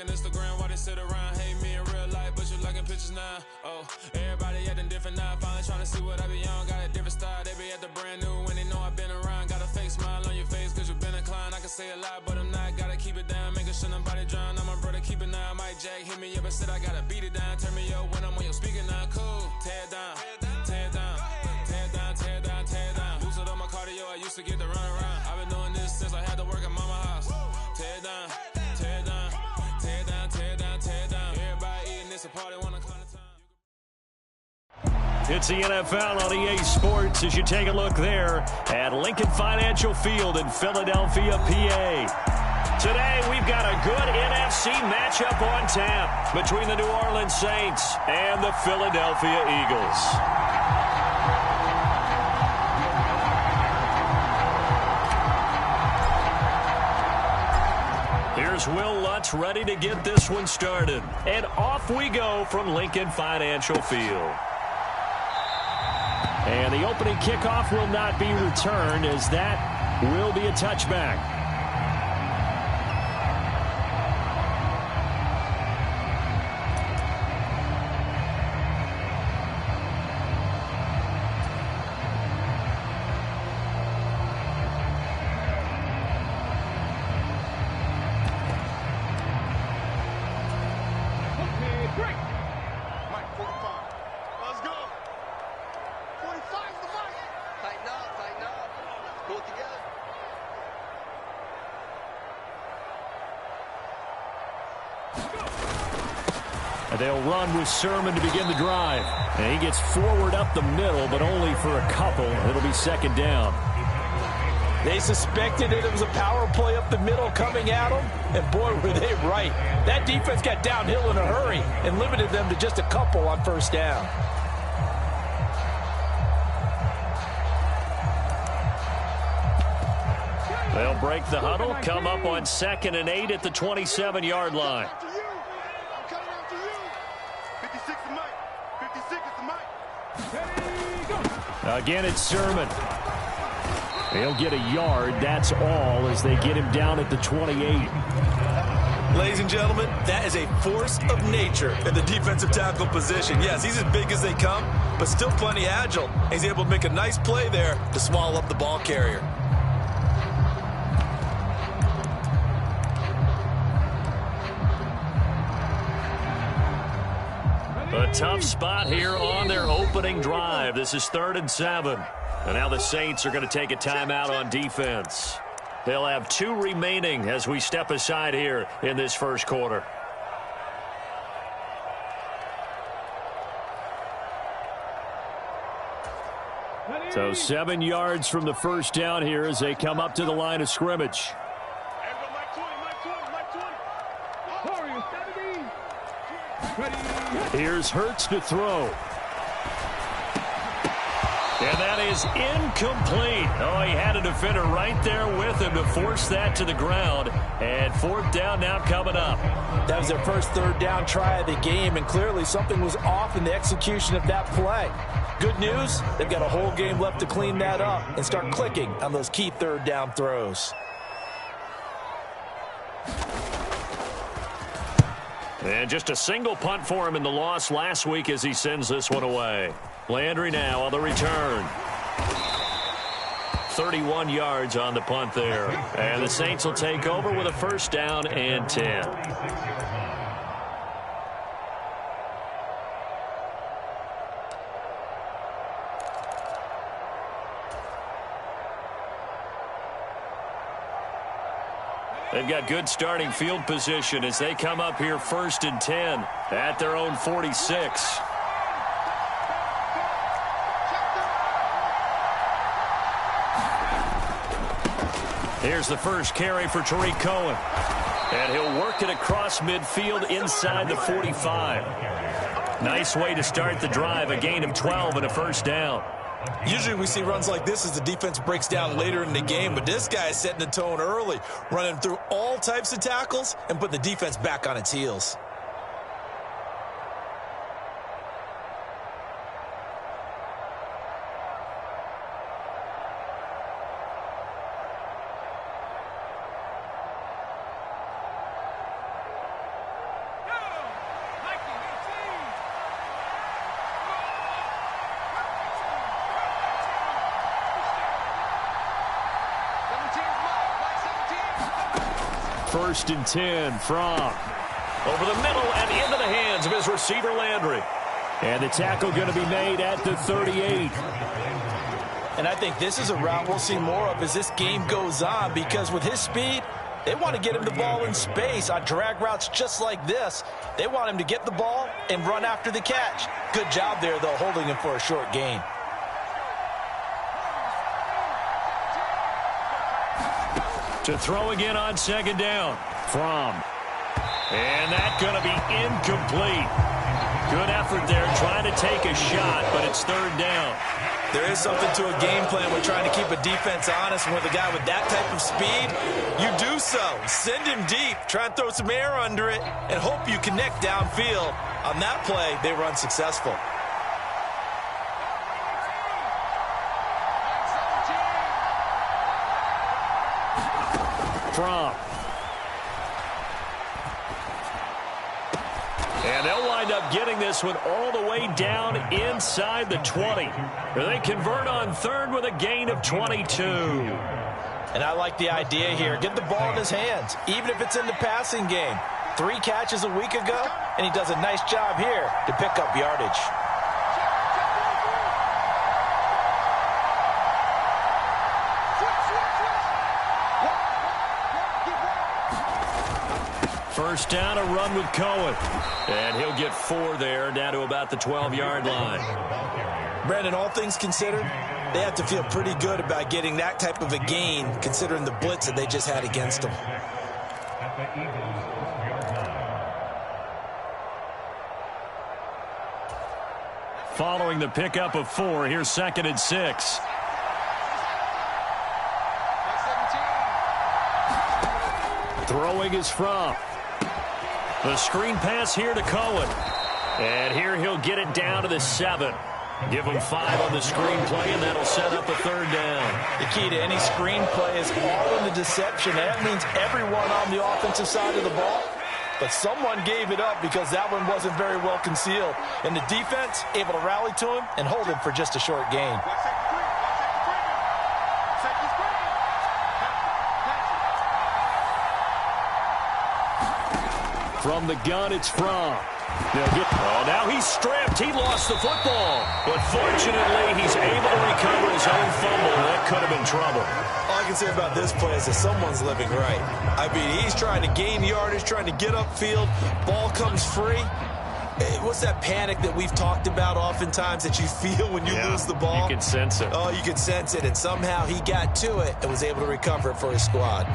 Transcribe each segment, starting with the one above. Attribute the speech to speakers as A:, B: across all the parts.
A: Instagram while they sit around, hate me in real life, but you liking pictures now. Oh, everybody acting different now. Finally trying to see what I be on. Got a different style, they be at the brand new when they know I've been around. Got a fake smile on your face, cause you been inclined. I can say a lot, but I'm not. Gotta keep it down, making sure nobody drown. I'm my brother, keep it now. Mike Jack hit me up and said I gotta beat it down. Turn me up when I'm on your speaker now. Cool, tear it down, tear it down, tear it down, tear it down, tear it down. Boosted on my cardio, I used to get to run around. I've been doing this since I had to work at mama house. Tear it down, tear it down. Tear down, tear down, tear down. Everybody eating this a party, wanna climb the time.
B: It's the NFL on EA Sports as you take a look there at Lincoln Financial Field in Philadelphia, PA. Today we've got a good NFC matchup on tap between the New Orleans Saints and the Philadelphia Eagles. Here's Will Lutz ready to get this one started. And off we go from Lincoln Financial Field. And the opening kickoff will not be returned as that will be a touchback. They'll run with Sermon to begin the drive. And he gets forward up the middle, but only for a couple. It'll be second down.
C: They suspected it was a power play up the middle coming at them, and boy, were they right. That defense got downhill in a hurry and limited them to just a couple on first down.
B: They'll break the huddle, come up on 2nd and 8 at the 27-yard line. Again, it's Sermon. He'll get a yard. That's all as they get him down at the 28.
C: Ladies and gentlemen, that is a force of nature in the defensive tackle position. Yes, he's as big as they come, but still plenty agile. He's able to make a nice play there to swallow up the ball carrier.
B: A tough spot here on their opening drive. This is 3rd and 7. And now the Saints are going to take a timeout on defense. They'll have 2 remaining as we step aside here in this first quarter. So 7 yards from the first down here as they come up to the line of scrimmage. Here's Hurts to throw. And that is incomplete. Oh, he had a defender right there with him to force that to the ground. And 4th down now coming up.
C: That was their first 3rd down try of the game, and clearly something was off in the execution of that play. Good news, they've got a whole game left to clean that up and start clicking on those key 3rd down throws.
B: And just a single punt for him in the loss last week as he sends this one away. Landry now on the return. 31 yards on the punt there. And the Saints will take over with a 1st down and 10. They've got good starting field position as they come up here 1st and 10 at their own 46. Here's the first carry for Tariq Cohen. And he'll work it across midfield inside the 45. Nice way to start the drive, a gain of 12 and a 1st down.
C: Usually we see runs like this as the defense breaks down later in the game, but this guy is setting the tone early, running through all types of tackles and putting the defense back on its heels.
B: 1st and 10 from over the middle and into the hands of his receiver, Landry. And the tackle going to be made at the 38.
C: And I think this is a route we'll see more of as this game goes on, because with his speed, they want to get him the ball in space on drag routes just like this. They want him to get the ball and run after the catch. Good job there, though, holding him for a short gain.
B: To throw again on 2nd down. From. And that's going to be incomplete. Good effort there trying to take a shot, but it's 3rd down.
C: There is something to a game plan with trying to keep a defense honest, and with a guy with that type of speed, you do so. Send him deep, try and throw some air under it, and hope you connect downfield. On that play, they were unsuccessful.
B: From. And they'll wind up getting this one all the way down inside the 20. They convert on 3rd with a gain of 22.
C: And I like the idea here. Get the ball in his hands, even if it's in the passing game. 3 catches a week ago, and he does a nice job here to pick up yardage.
B: First down, a run with Cohen. And he'll get 4 there, down to about the 12-yard line.
C: Brandon, all things considered, they have to feel pretty good about getting that type of a gain, considering the blitz that they just had against them.
B: Following the pickup of 4, here's 2nd and 6. Throwing is From. The screen pass here to Cohen. And here he'll get it down to the 7. Give him 5 on the screen play, and that'll set up a 3rd down.
C: The key to any screen play is all in the deception. That means everyone on the offensive side of the ball. But someone gave it up because that one wasn't very well concealed. And the defense able to rally to him and hold him for just a short gain.
B: From the gun, it's Fran. Now he's stripped. He lost the football. But fortunately, he's able to recover his own fumble. That could have been trouble.
C: All I can say about this play is that someone's living right. I mean, he's trying to gain yardage, trying to get upfield. Ball comes free. What's that panic that we've talked about oftentimes that you feel when you lose the ball?
B: You can sense it.
C: Oh, you can sense it. And somehow he got to it and was able to recover it for his squad.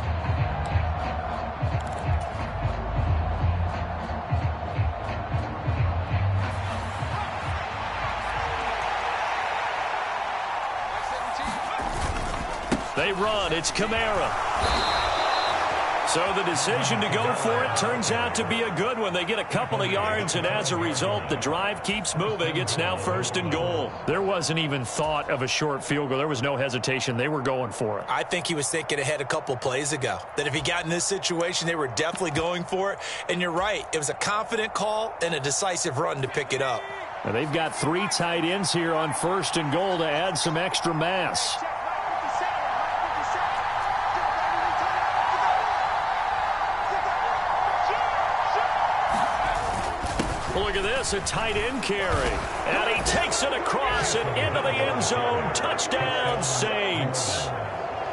B: They run. It's Kamara. So the decision to go for it turns out to be a good one. They get a couple of yards, and as a result, the drive keeps moving. It's now 1st and goal. There wasn't even thought of a short field goal. There was no hesitation. They were going for it.
C: I think he was thinking ahead a couple plays ago, that if he got in this situation, they were definitely going for it. And you're right. It was a confident call and a decisive run to pick it up.
B: Now they've got 3 tight ends here on 1st and goal to add some extra mass. Look at this, a tight end carry. And he takes it across and into the end zone. Touchdown, Saints.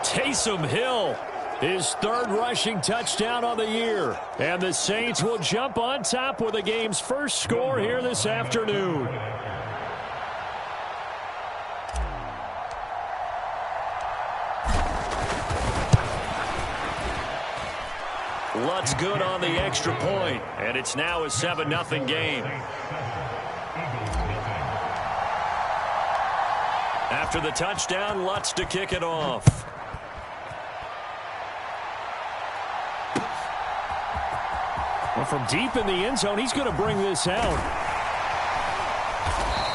B: Taysom Hill, his 3rd rushing touchdown on the year. And the Saints will jump on top with the game's first score here this afternoon. Lutt's good on the extra point, and it's now a 7-0 game. After the touchdown, Lutt's to kick it off. Well, from deep in the end zone, he's going to bring this out.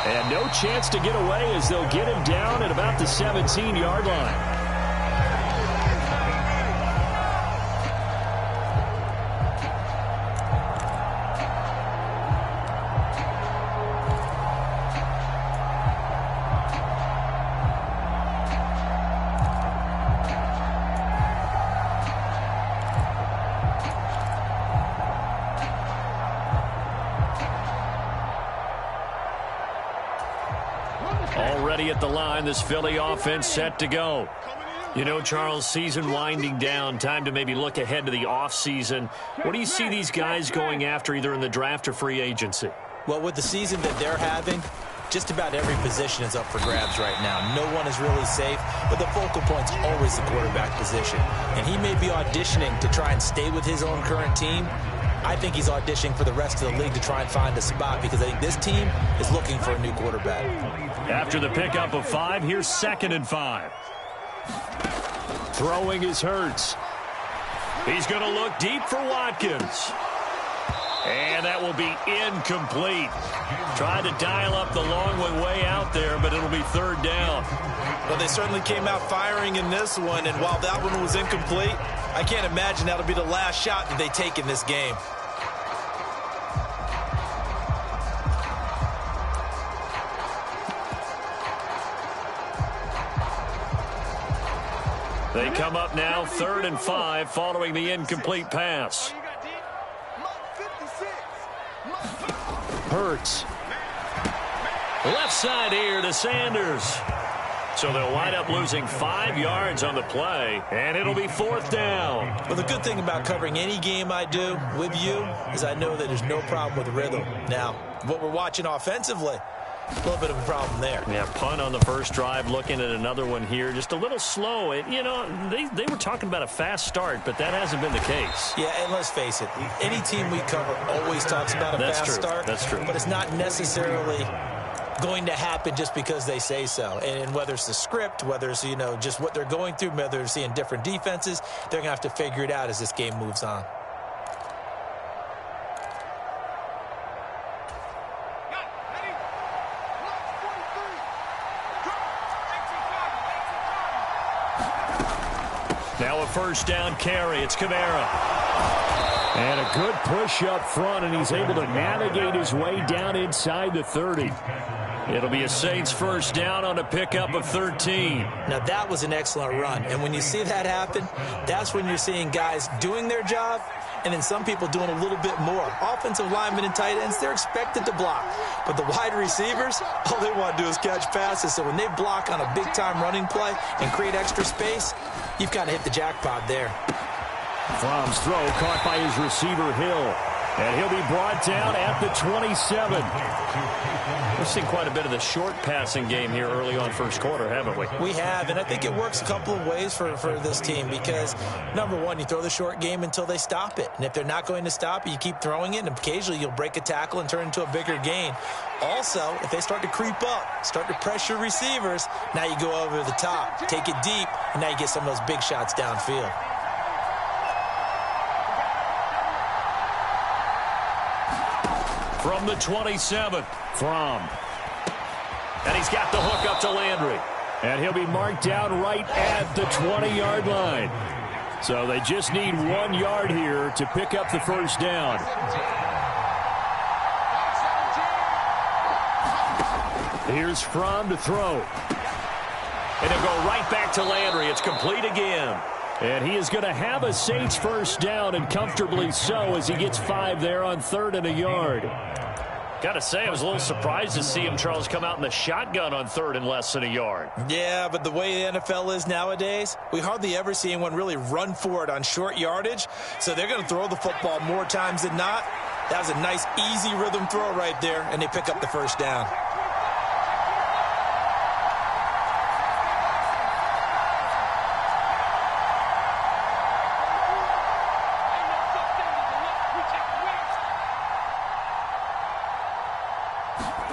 B: And no chance to get away as they'll get him down at about the 17-yard line. ready at the line. This Philly offense set to go. You know, Charles, season winding down, time to maybe look ahead to the offseason. What do you see these guys going after either in the draft or free agency?
D: Well, with the season that they're having, just about every position is up for grabs right now. No one is really safe, but the focal point's always the quarterback position. And he may be auditioning to try and stay with his own current team. I think he's auditioning for the rest of the league to try and find a spot because I think this team is looking for a new quarterback.
B: After the pickup of 5, here's 2nd and 5. Throwing is Hurts. He's going to look deep for Watkins. And that will be incomplete. Tried to dial up the long way out there, but it'll be 3rd down.
C: Well, they certainly came out firing in this one, and while that one was incomplete, I can't imagine that'll be the last shot that they take in this game.
B: They come up now 3rd and 5 following the incomplete pass. Hurts. Left side here to Sanders. So they'll wind up losing 5 yards on the play, and it'll be 4th down.
D: Well, the good thing about covering any game I do with you is I know that there's no problem with rhythm. Now, what we're watching offensively, a little bit of a problem there.
B: Yeah, punt on the first drive, looking at another one here. Just a little slow. You know, they were talking about a fast start, but that hasn't been the case.
D: Yeah, and let's face it, any team we cover always talks about a fast start.
B: That's true.
D: But it's not necessarily going to happen just because they say so. And whether it's the script, whether it's, you know, just what they're going through, whether they're seeing different defenses, they're going to have to figure it out as this game moves on.
B: Now a first down carry. It's Kamara. And a good push up front, and he's able to navigate his way down inside the 30. It'll be a Saints first down on a pickup of 13.
D: Now, that was an excellent run. And when you see that happen, that's when you're seeing guys doing their job and then some people doing a little bit more. Offensive linemen and tight ends, they're expected to block. But the wide receivers, all they want to do is catch passes. So when they block on a big-time running play and create extra space, you've got to hit the jackpot there.
B: Fromm's throw caught by his receiver, Hill. And he'll be brought down at the 27. We've seen quite a bit of the short passing game here early on first quarter, haven't we?
D: We have, and I think it works a couple of ways for this team because, number one, you throw the short game until they stop it. And if they're not going to stop it, you keep throwing it, and occasionally you'll break a tackle and turn it into a bigger gain. Also, if they start to creep up, start to pressure receivers, now you go over the top, take it deep, and now you get some of those big shots downfield.
B: From the 27th, Fromm. And he's got the hook up to Landry. And he'll be marked down right at the 20-yard line. So they just need 1 yard here to pick up the first down. Here's Fromm to throw. And he'll go right back to Landry. It's complete again. And he is going to have a Saints first down, and comfortably so, as he gets 5 there on 3rd and a yard. Got to say, I was a little surprised to see him, Charles, come out in the shotgun on 3rd and less than a yard.
D: Yeah, but the way the NFL is nowadays, we hardly ever see anyone really run for it on short yardage. So they're going to throw the football more times than not. That was a nice, easy rhythm throw right there, and they pick up the first down.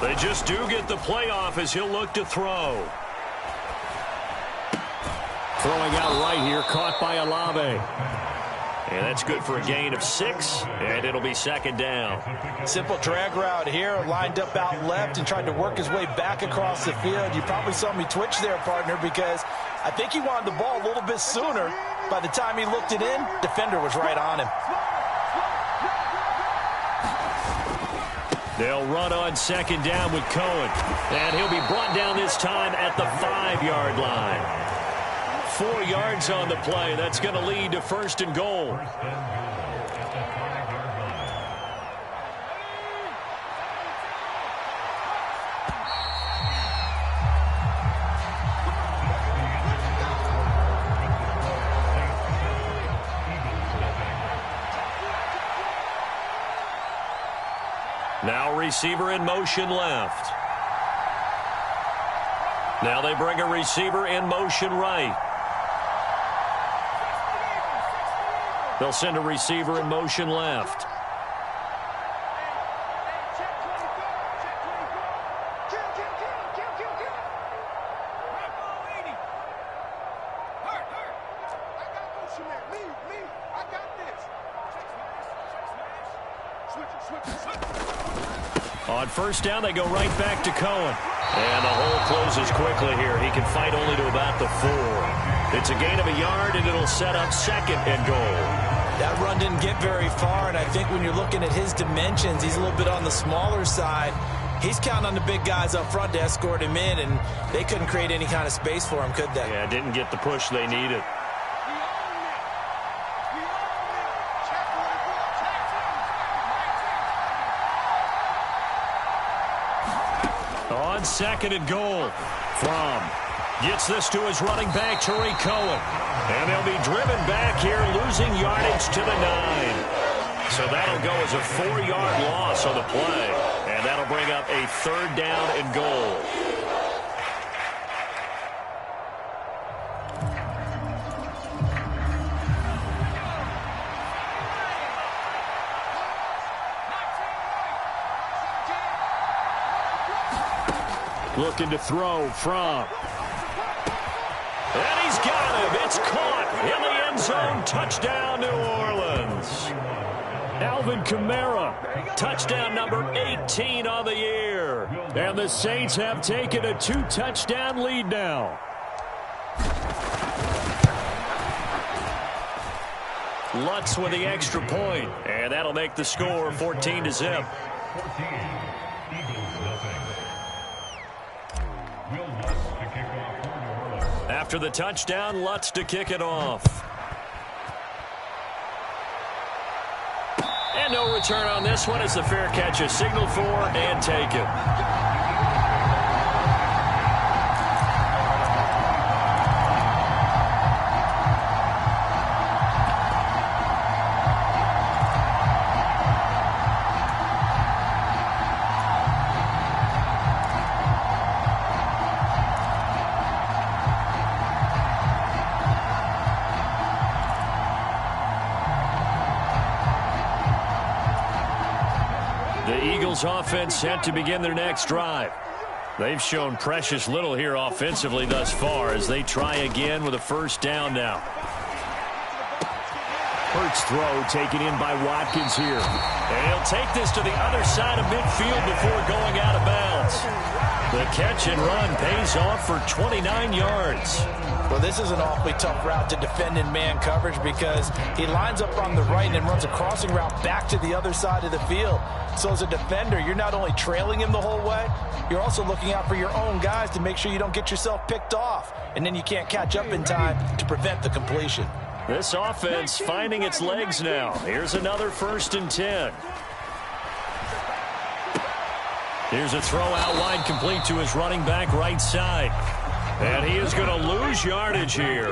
B: They just do get the playoff as he'll look to throw. Throwing out right here, caught by Olave. And that's good for a gain of 6, and it'll be 2nd down.
D: Simple drag route here, lined up out left and tried to work his way back across the field. You probably saw me twitch there, partner, because I think he wanted the ball a little bit sooner. By the time he looked it in, defender was right on him.
B: They'll run on 2nd down with Cohen. And he'll be brought down this time at the 5-yard line. 4 yards on the play. That's going to lead to 1st and goal. Now receiver in motion left. Now they bring a receiver in motion right. They'll send a receiver in motion left. On first down, they go right back to Cohen. And the hole closes quickly here. He can fight only to about the 4. It's a gain of a yard, and it'll set up second and goal.
D: That run didn't get very far, and I think when you're looking at his dimensions, he's a little bit on the smaller side. He's counting on the big guys up front to escort him in, and they couldn't create any kind of space for him, could they?
B: Yeah, didn't get the push they needed. On second and goal, Fran gets this to his running back, Tariq Cohen. And they'll be driven back here, losing yardage to the 9. So that'll go as a 4-yard loss on the play. And that'll bring up a third down and goal. Looking to throw from. And he's got him. It's caught in the end zone. Touchdown, New Orleans. Alvin Kamara, touchdown number 18 on the year. And the Saints have taken a 2-touchdown lead now. Lutz with the extra point, and that'll make the score 14-0. After the touchdown, Lutz to kick it off. And no return on this one as the fair catch is signaled for and taken. Offense set to begin their next drive. They've shown precious little here offensively thus far as they try again with a first down now. Hurts throw taken in by Watkins here. And he'll take this to the other side of midfield before going out of bounds. The catch and run pays off for 29 yards.
D: Well, this is an awfully tough route to defend in man coverage because he lines up on the right and then runs a crossing route back to the other side of the field. So as a defender, you're not only trailing him the whole way, you're also looking out for your own guys to make sure you don't get yourself picked off. And then you can't catch up in time to prevent the completion.
B: This offense finding its legs now. Here's another 1st and 10. Here's a throw out wide complete to his running back right side. And he is going to lose yardage here.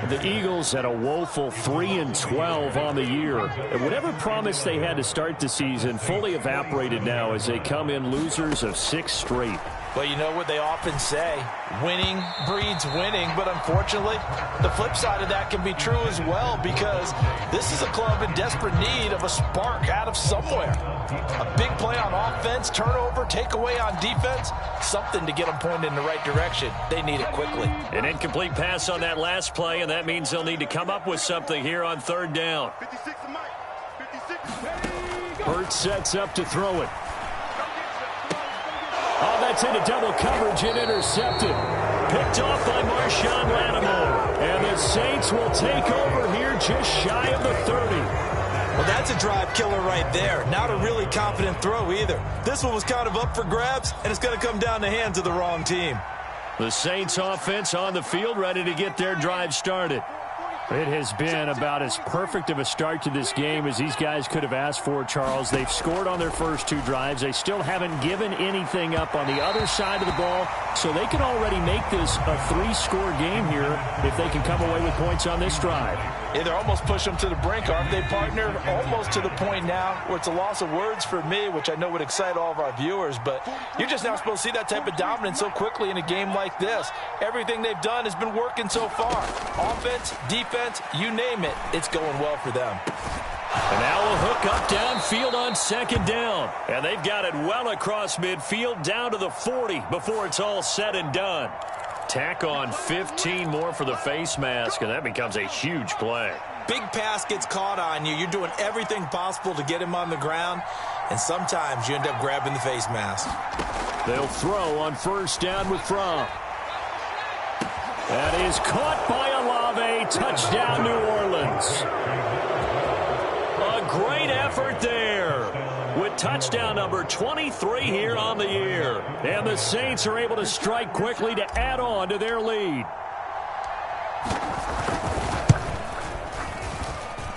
B: The Eagles had a woeful 3-12 on the year. And whatever promise they had to start the season fully evaporated now as they come in losers of 6 straight.
D: Well, you know what they often say, winning breeds winning, but unfortunately, the flip side of that can be true as well because this is a club in desperate need of a spark out of somewhere. A big play on offense, turnover, takeaway on defense, something to get them pointed in the right direction. They need it quickly.
B: An incomplete pass on that last play, and that means they'll need to come up with something here on 3rd down. Hurts sets up to throw it. Oh, that's into double coverage and intercepted. Picked off by Marshawn Lattimore. And the Saints will take over here just shy of the 30.
D: Well, that's a drive killer right there. Not a really confident throw either. This one was kind of up for grabs, and it's going to come down the hands of the wrong team.
B: The Saints offense on the field ready to get their drive started. It has been about as perfect of a start to this game as these guys could have asked for, Charles. They've scored on their first 2 drives. They still haven't given anything up on the other side of the ball, so they can already make this a 3-score game here if they can come away with points on this drive.
D: Either almost push them to the brink, aren't they, partner? Almost to the point now where it's a loss of words for me, which I know would excite all of our viewers, but you're just not supposed to see that type of dominance so quickly in a game like this. Everything they've done has been working so far. Offense, defense, you name it, it's going well for them.
B: And now a hook up downfield on second down. And they've got it well across midfield down to the 40 before it's all said and done. Tack on 15 more for the face mask, and that becomes a huge play.
D: Big pass gets caught on you. You're doing everything possible to get him on the ground, and sometimes you end up grabbing the face mask.
B: They'll throw on first down with Fran. That is caught by Olave. Touchdown, New Orleans. A great effort there with touchdown number 23 here on the year. And the Saints are able to strike quickly to add on to their lead.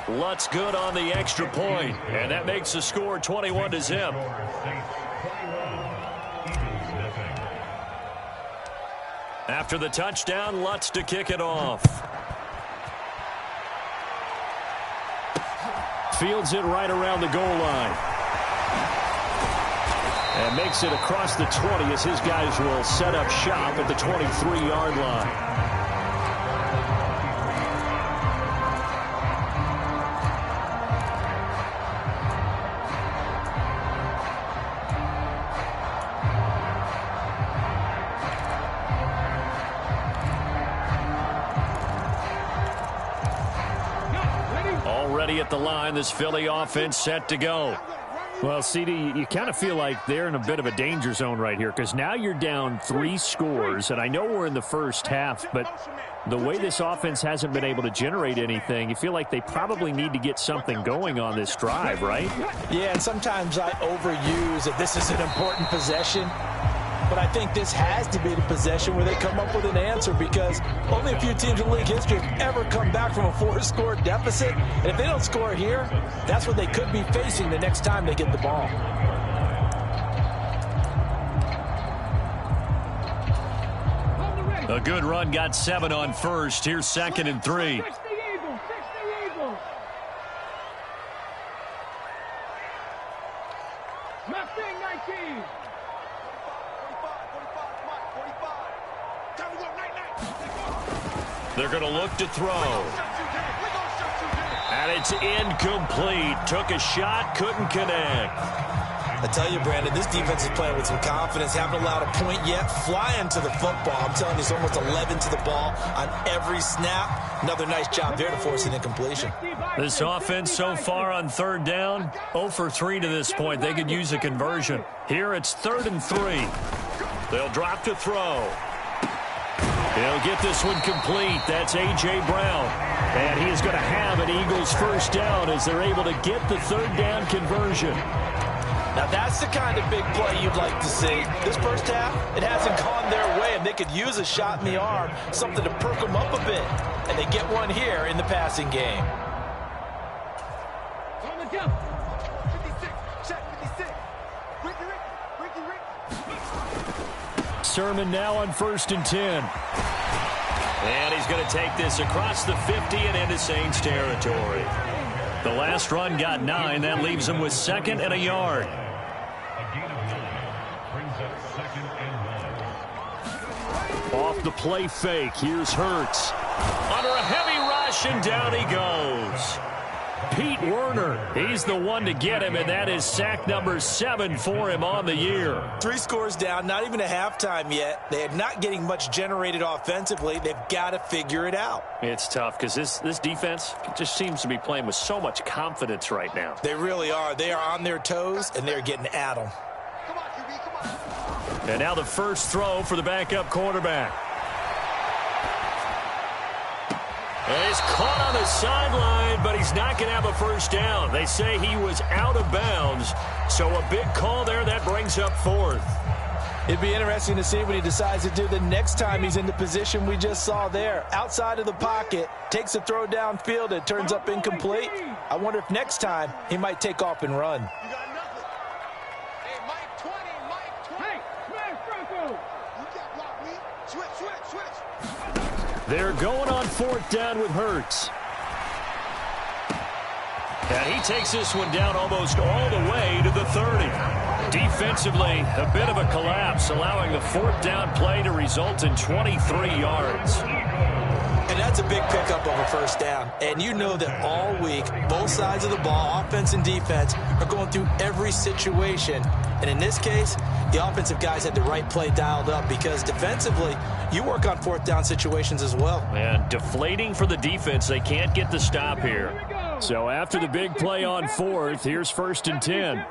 B: Lutz good on the extra point, and that makes the score 21-0. After the touchdown, Lutz to kick it off. Fields it right around the goal line. And makes it across the 20 as his guys will set up shop at the 23-yard line. At the line, this Philly offense set to go.
E: Well, CD, you kind of feel like they're in a bit of a danger zone right here because now you're down 3 scores, and I know we're in the first half, but the way this offense hasn't been able to generate anything, you feel like they probably need to get something going on this drive, right?
D: Yeah, and sometimes I overuse that this is an important possession. But I think this has to be the possession where they come up with an answer because only a few teams in league history have ever come back from a 4-score deficit. And if they don't score here, that's what they could be facing the next time they get the ball.
B: A good run got 7 on first. Here's 2nd and 3. They're going to look to throw. And it's incomplete. Took a shot, couldn't connect.
D: I tell you, Brandon, this defense is playing with some confidence. Haven't allowed a point yet. Flying to the football. I'm telling you, it's almost 11 to the ball on every snap. Another nice job there to force an incompletion.
B: This offense so far on 3rd down, 0 for 3 to this point. They could use a conversion. Here it's 3rd and 3. They'll drop to throw. He'll get this one complete. That's A.J. Brown. And he is going to have an Eagles first down as they're able to get the 3rd down conversion.
D: Now that's the kind of big play you'd like to see. This first half, it hasn't gone their way, and they could use a shot in the arm, something to perk them up a bit. And they get one here in the passing game.
F: On the jump. 56, check 56.
B: Sermon now on 1st and 10. And he's going to take this across the 50 and into Saints territory. The last run got 9. That leaves him with 2nd and a yard. Off the play fake. Here's Hurts. Under a heavy rush, and down he goes. Pete Werner, he's the one to get him, and that is sack number 7 for him on the year.
D: 3 scores down, not even a halftime yet. They are not getting much generated offensively. They've got to figure it out.
B: It's tough because this defense just seems to be playing with so much confidence right now.
D: They really are. They are on their toes, and they're getting at them.
F: Come on, QB, come on.
B: And now the first throw for the backup quarterback. And he's caught on the sideline, but he's not going to have a first down. They say he was out of bounds, so a big call there. That brings up 4th.
D: It'd be interesting to see what he decides to do the next time he's in the position we just saw there. Outside of the pocket, takes a throw downfield, it turns up incomplete. I wonder if next time he might take off and run.
F: You got nothing. Hey, Mike 20, Mike 20. Hey, smash Franco. You can't block me. Switch.
B: They're going on 4th down with Hurts.
E: And he takes this one down almost all the way to the 30. Defensively, a bit of a collapse, allowing the fourth down play to result in 23 yards.
D: And that's a big pickup of a first down. And you know that all week, both sides of the ball, offense and defense, are going through every situation. And in this case, the offensive guys had the right play dialed up because defensively, you work on fourth down situations as well.
E: And deflating for the defense. They can't get the stop here. So after the big play on fourth, here's 1st and 10.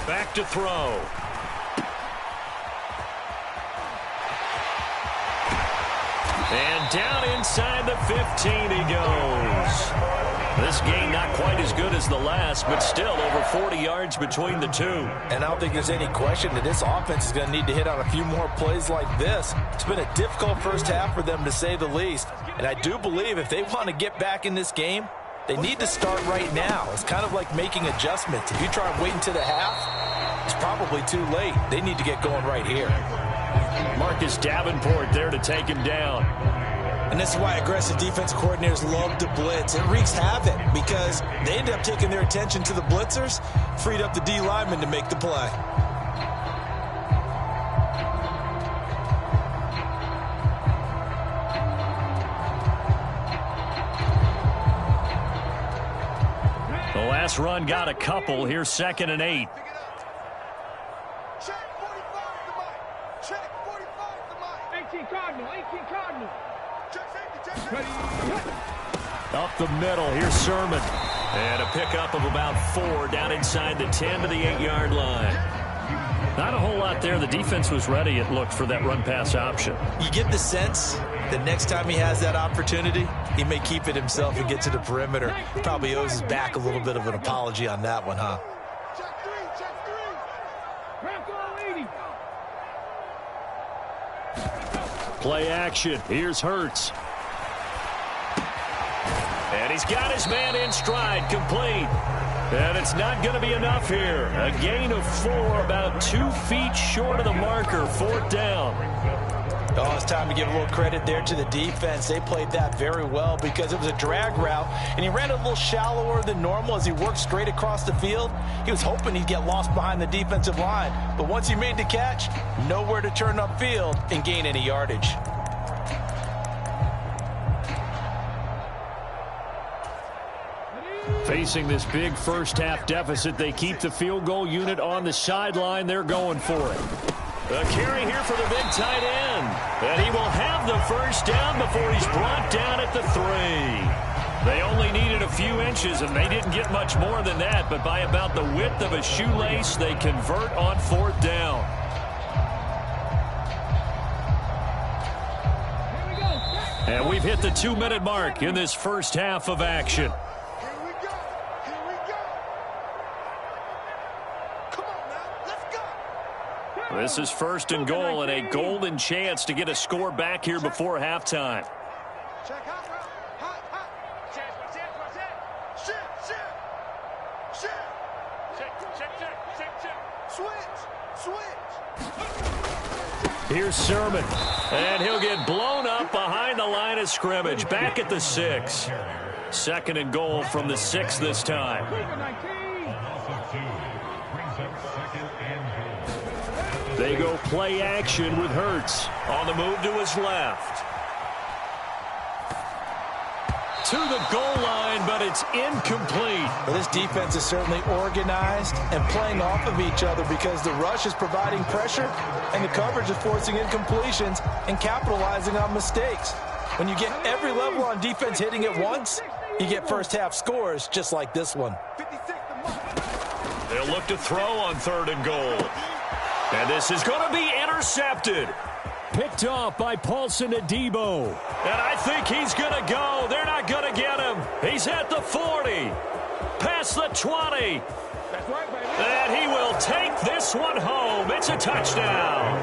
E: Back to throw. And down inside the 15 he goes. This game not quite as good as the last, but still over 40 yards between the two.
C: And I don't think there's any question that this offense is going to need to hit on a few more plays like this. It's been a difficult first half for them, to say the least. And I do believe if they want to get back in this game, they need to start right now. It's kind of like making adjustments. If you try and wait until the half, it's probably too late. They need to get going right here.
E: Marcus Davenport there to take him down.
D: And this is why aggressive defensive coordinators love to blitz. It wreaks havoc because they end up taking their attention to the blitzers, freed up the D lineman to make the play.
E: The last run got a couple. Here's 2nd and 8.
F: Check 45 to Mike. Check 45 to Mike. 18 Cardinal. 18 Cardinal. Check safety. Check safety.
E: Up the middle. Here's Sermon. And a pickup of about 4 down inside the 10 to the 8-yard line. Not a whole lot there. The defense was ready, it looked, for that run-pass option.
D: You get the sense that next time he has that opportunity, he may keep it himself and get to the perimeter. He probably owes his back a little bit of an apology on that one, huh?
F: Check 3. Check 3.
E: Play action. Here's Hurts. And he's got his man in stride, complete. And it's not going to be enough here. A gain of 4, about 2 feet short of the marker, 4th down.
D: Oh, it's time to give a little credit there to the defense. They played that very well because it was a drag route, and he ran a little shallower than normal as he worked straight across the field. He was hoping he'd get lost behind the defensive line, but once he made the catch, nowhere to turn upfield and gain any yardage.
E: Facing this big first-half deficit, they keep the field goal unit on the sideline. They're going for it. A carry here for the big tight end. And he will have the first down before he's brought down at the 3. They only needed a few inches, and they didn't get much more than that. But by about the width of a shoelace, they convert on 4th down. And we've hit the 2-minute mark in this first half of action. This is 1st and goal and a golden chance to get a score back here before halftime.
F: Check hot, hot, hot. Check.
E: Here's Sermon, and he'll get blown up behind the line of scrimmage. Back at the 6. 2nd and goal from the 6 this time. They go play action with Hurts on the move to his left. To the goal line, but it's incomplete.
D: Well, this defense is certainly organized and playing off of each other because the rush is providing pressure and the coverage is forcing incompletions and capitalizing on mistakes. When you get every level on defense hitting at once, you get first-half scores just like this one.
E: They'll look to throw on 3rd and goal. And this is going to be intercepted. Picked off by Paulson Adebo. And I think he's going to go. They're not going to get him. He's at the 40. Past the 20. And he will take this one home. It's a touchdown.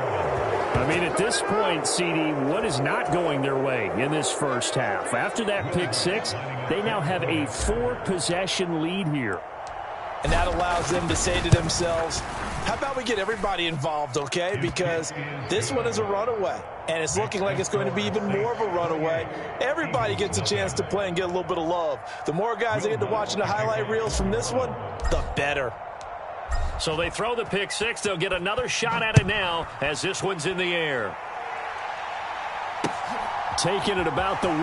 E: I mean, at this point, CD, what is not going their way in this first half? After that pick 6, they now have a 4-possession lead here.
D: And that allows them to say to themselves, How about we get everybody involved, okay? Because this one is a runaway, and it's looking like it's going to be even more of a runaway. Everybody gets a chance to play and get a little bit of love. The more guys that get to watching the highlight reels from this one, the better.
E: So they throw the pick six. They'll get another shot at it now as this one's in the air. Taking it about the 1.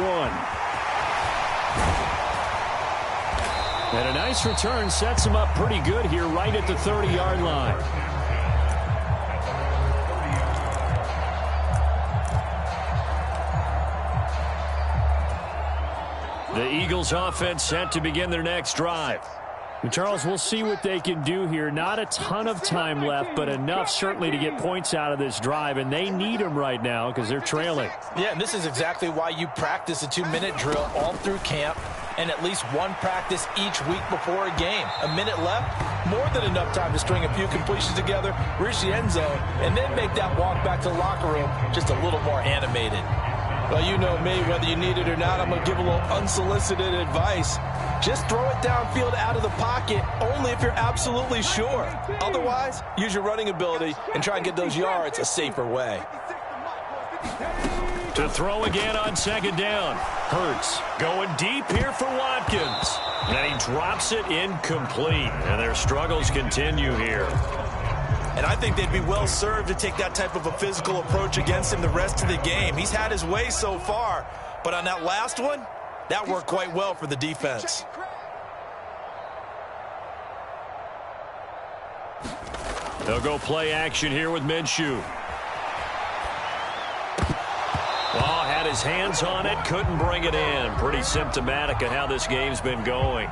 E: And a nice return sets him up pretty good here right at the 30-yard line. The Eagles offense set to begin their next drive. And Charles, we'll see what they can do here. Not a ton of time left, but enough certainly to get points out of this drive, and they need them right now because they're trailing.
D: Yeah, and this is exactly why you practice a 2-minute drill all through camp and at least one practice each week before a game. A minute left, more than enough time to string a few completions together, reach the end zone, and then make that walk back to the locker room just a little more animated. Well, you know me, whether you need it or not, I'm going to give a little unsolicited advice. Just throw it downfield out of the pocket only if you're absolutely sure. Otherwise, use your running ability and try and get those yards a safer way.
E: To throw again on second down. Hurts going deep here for Watkins. And he drops it incomplete. And their struggles continue here.
C: And I think they'd be well served to take that type of a physical approach against him the rest of the game. He's had his way so far, but on that last one, that worked quite well for the defense.
E: They'll go play action here with Minshew. Well, had his hands on it, couldn't bring it in. Pretty symptomatic of how this game's been going.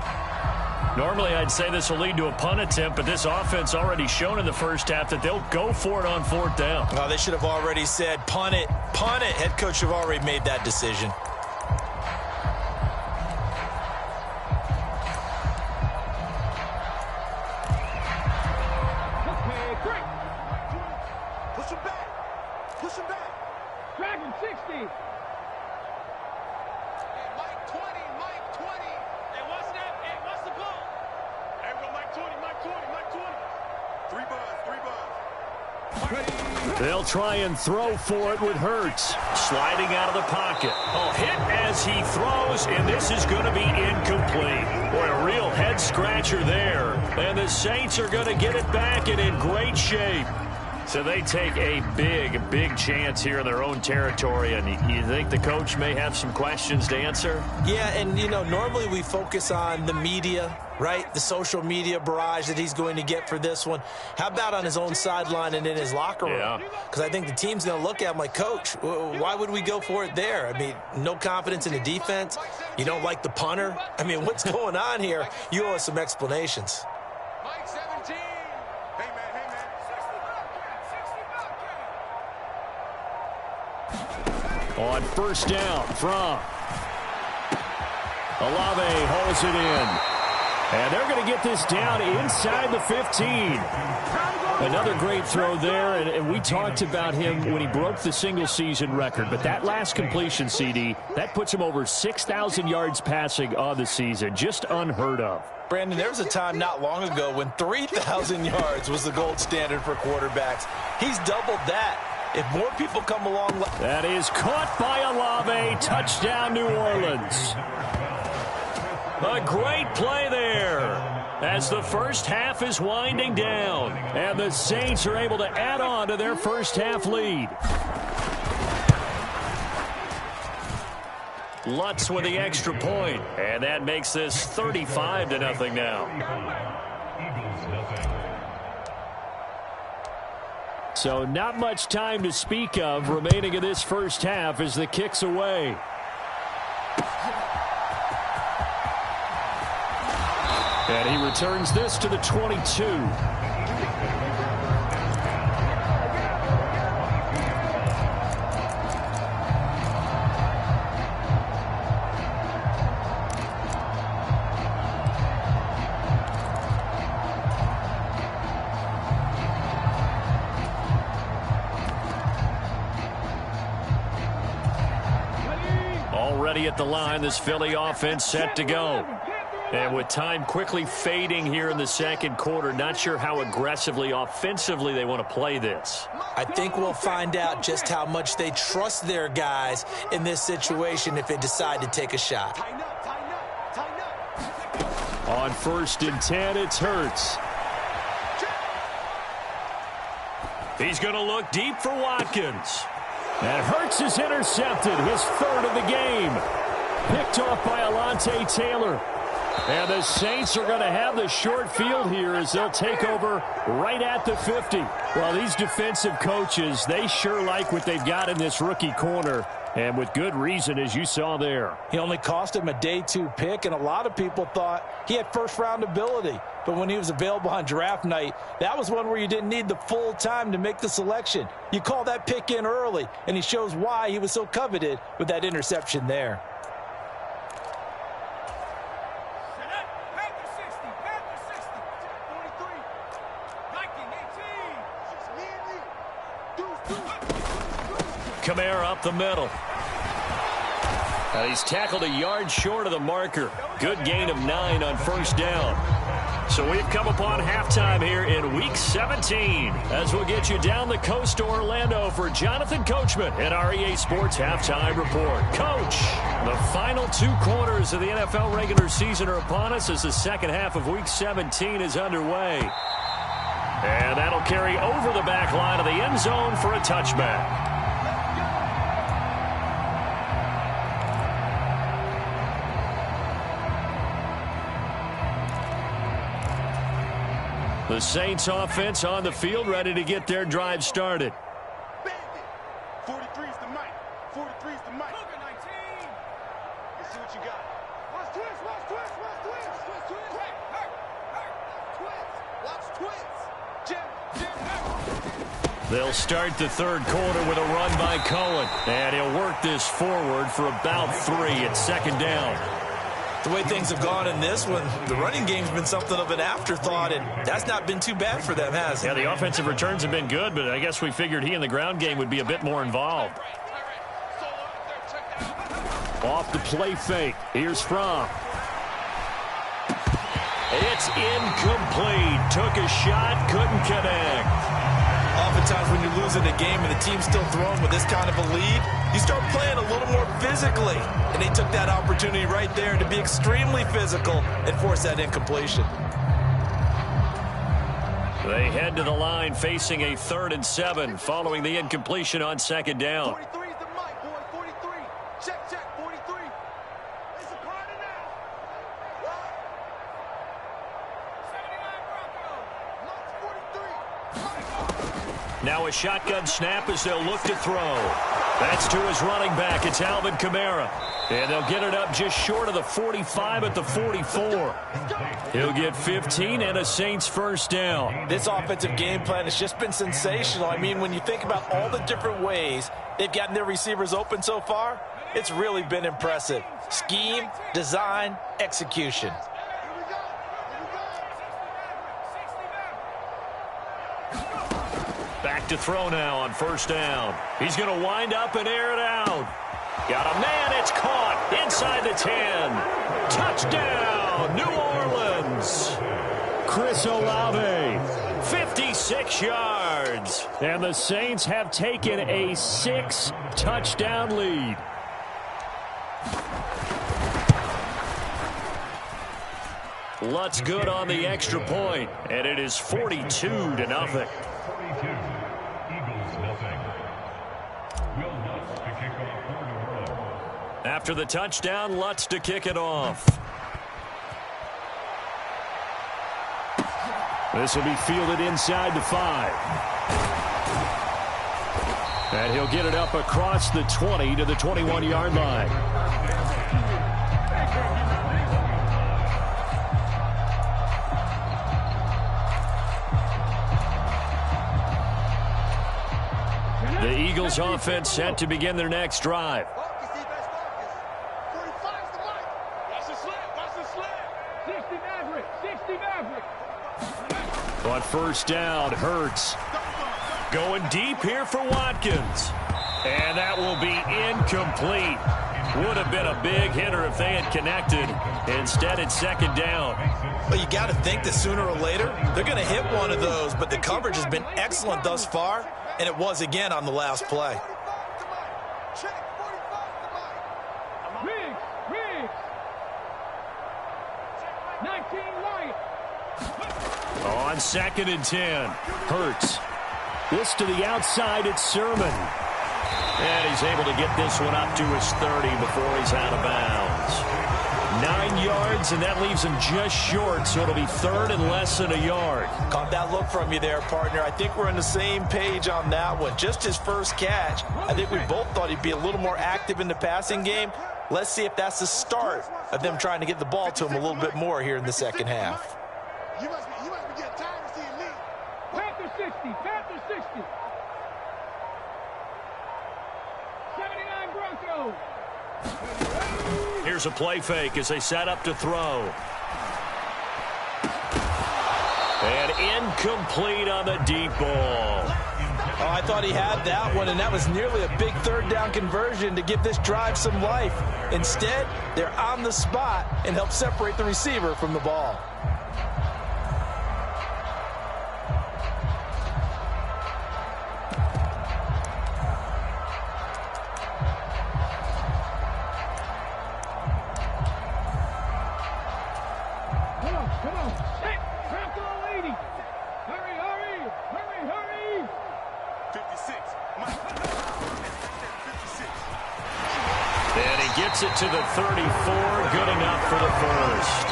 E: Normally, I'd say this will lead to a punt attempt, but this offense already shown in the first half that they'll go for it on 4th down.
D: Well, they should have already said, punt it, punt it. Head coach should have already made that decision.
F: Okay, great. Push him back. Push him back. Drag him 60. Hey, Mike 20, Mike 20. Hey, what's that? Hey, what's the ball? Hey, we go Mike 20, Mike 20, Mike 20. 3 buns.
E: They'll try and throw for it with Hurts. Sliding out of the pocket. Oh, hit as he throws, and this is going to be incomplete. Boy, a real head-scratcher there. And the Saints are going to get it back and in great shape. So they take a big chance here in their own territory, and you think the coach may have some questions to answer?
D: Yeah, and, you know, normally we focus on the media, right? The social media barrage that he's going to get for this one. How about on his own sideline and in his locker room? Because I think the team's going to look at him like, Coach, why would we go for it there? I mean, no confidence in the defense. You don't like the punter. I mean, what's going on here? You owe us some explanations.
F: Mike 17. Hey, man.
E: On 1st down, Fran. Olave holds it in. And they're going to get this down inside the 15. Another great throw there, and we talked about him when he broke the single-season record. But that last completion, CD, that puts him over 6,000 yards passing on the season. Just unheard of.
D: Brandon, there was a time not long ago when 3,000 yards was the gold standard for quarterbacks. He's doubled that. If more people come along...
E: That is caught by Olave. Touchdown, New Orleans. A great play there as the first half is winding down. And the Saints are able to add on to their first half lead. Lutz with the extra point. And that makes this 35-0 now. So not much time to speak of remaining in this first half as the kick's away. And he returns this to the 22. Already at the line, this Philly offense set to go. And with time quickly fading here in the second quarter, not sure how aggressively, offensively they want to play this.
D: I think we'll find out just how much they trust their guys in this situation if they decide to take a shot.
E: On 1st and 10, it's Hurts. He's going to look deep for Watkins. And Hurts is intercepted, his 3rd of the game. Picked off by Alontae Taylor. And the Saints are going to have the short field here as they'll take over right at the 50. Well, these defensive coaches, they sure like what they've got in this rookie corner. And with good reason, as you saw there.
D: He only cost him a day 2 pick, and a lot of people thought he had first-round ability. But when he was available on draft night, that was one where you didn't need the full time to make the selection. You call that pick in early, and he shows why he was so coveted with that interception there.
E: Kamara up the middle. He's tackled a yard short of the marker. Good gain of 9 on 1st down. So we've come upon halftime here in Week 17 as we'll get you down the coast to Orlando for Jonathan Coachman at our EA Sports Halftime Report. Coach, the final 2 quarters of the NFL regular season are upon us as the second half of Week 17 is underway. And that'll carry over the back line of the end zone for a touchback. The Saints offense on the field, ready to get their drive started.
F: 43's the mic. 43's the mic. 19. Let's see what you got. Watch twist, watch twist, watch twist. Twist, twist. Watch twist. Jim.
E: They'll start the 3rd quarter with a run by Cohen. And he'll work this forward for about 3 at 2nd down.
D: The way things have gone in this one, the running game's been something of an afterthought, and that's not been too bad for them, has it?
E: Yeah, the offensive returns have been good, but I guess we figured he in the ground game would be a bit more involved. Off the play fake. Here's Fran. It's incomplete. Took a shot, couldn't connect.
D: Oftentimes when you're losing a game and the team's still throwing with this kind of a lead, you start playing a little more physically. And they took that opportunity right there to be extremely physical and force that incompletion.
E: They head to the line facing a 3rd and 7 following the incompletion on 2nd down.
F: 43's the mic, boy. 43. Check, check, 43. It's a party now. What? 79 Broncos. Mark 43.
E: Now a shotgun snap as they'll look to throw. That's to his running back. It's Alvin Kamara. And they'll get it up just short of the 45 at the 44. He'll get 15 and a Saints 1st down.
D: This offensive game plan has just been sensational. I mean, when you think about all the different ways they've gotten their receivers open so far, it's really been impressive. Scheme, design, execution.
E: Back to throw now on 1st down. He's going to wind up and air it out. Got a man, it's caught inside the 10. Touchdown, New Orleans. Chris Olave, 56 yards. And the Saints have taken a 6-touchdown lead. Lutz good on the extra point, and it is 42-0. After the touchdown, Lutz to kick it off. This will be fielded inside the 5. And he'll get it up across the 20 to the 21-yard line. The Eagles offense set to begin their next drive. On 1st down, Hurts going deep here for Watkins. And that will be incomplete. Would have been a big hitter if they had connected. Instead, it's second down.
D: Well, you got to think that sooner or later, they're going to hit one of those, but the coverage has been excellent thus far, and it was again on the last play.
F: Riggs. 19 Wyatt.
E: On 2nd and 10, Hurts. This to the outside, it's Sermon. And he's able to get this one up to his 30 before he's out of bounds. 9 yards, and that leaves him just short, so it'll be third and less than a yard.
D: Caught that look from you there, partner. I think we're on the same page on that one. Just his first catch. I think we both thought he'd be a little more active in the passing game. Let's see if that's the start of them trying to get the ball to him a little bit more here in the second half.
F: You must be getting tired of seeing me. Panther 60. 79 Broncos.
E: Here's a play fake as they set up to throw. And incomplete on the deep ball.
D: Oh, I thought he had that one, and that was nearly a big third down conversion to give this drive some life. Instead, they're on the spot and help separate the receiver from the ball.
F: Come on. Hey, Bronco lady. Hurry. 56. Mike. 56.
E: And he gets it to the 34, good enough for the first.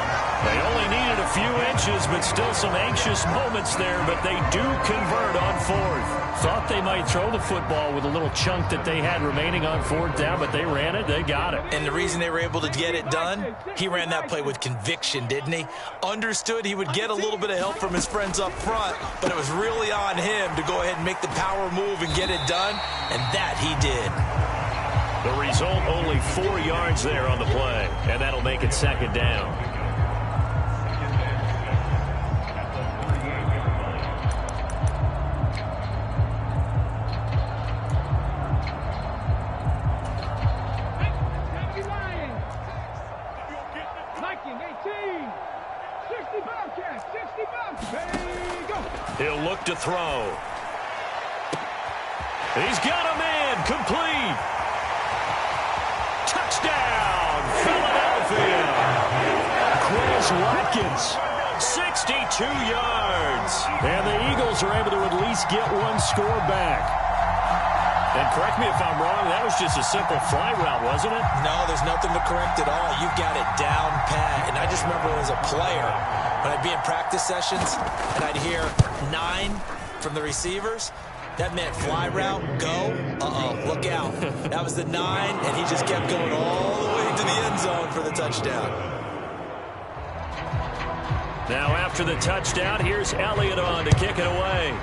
E: They only needed a few inches, but still some anxious moments there, but they do convert on 4th. Thought they might throw the football with a little chunk that they had remaining on 4th down, but they ran it, they got it.
D: And the reason they were able to get it done, he ran that play with conviction, didn't he? Understood he would get a little bit of help from his friends up front, but it was really on him to go ahead and make the power move and get it done, and that he did.
E: The result, only 4 yards there on the play, and that'll make it second down. He'll look to throw. He's got a man, complete. Touchdown, Philadelphia. Chris Watkins, 62 yards. And the Eagles are able to at least get one score back. And correct me if I'm wrong, that was just a simple fly route, wasn't it?
D: No, there's nothing to correct at all. You've got it down pat. And I just remember as a player, when I'd be in practice sessions and I'd hear 9 from the receivers, that meant fly route, go, look out. That was the 9, and he just kept going all the way to the end zone for the touchdown.
E: Now after the touchdown, here's Elliott on to kick it away.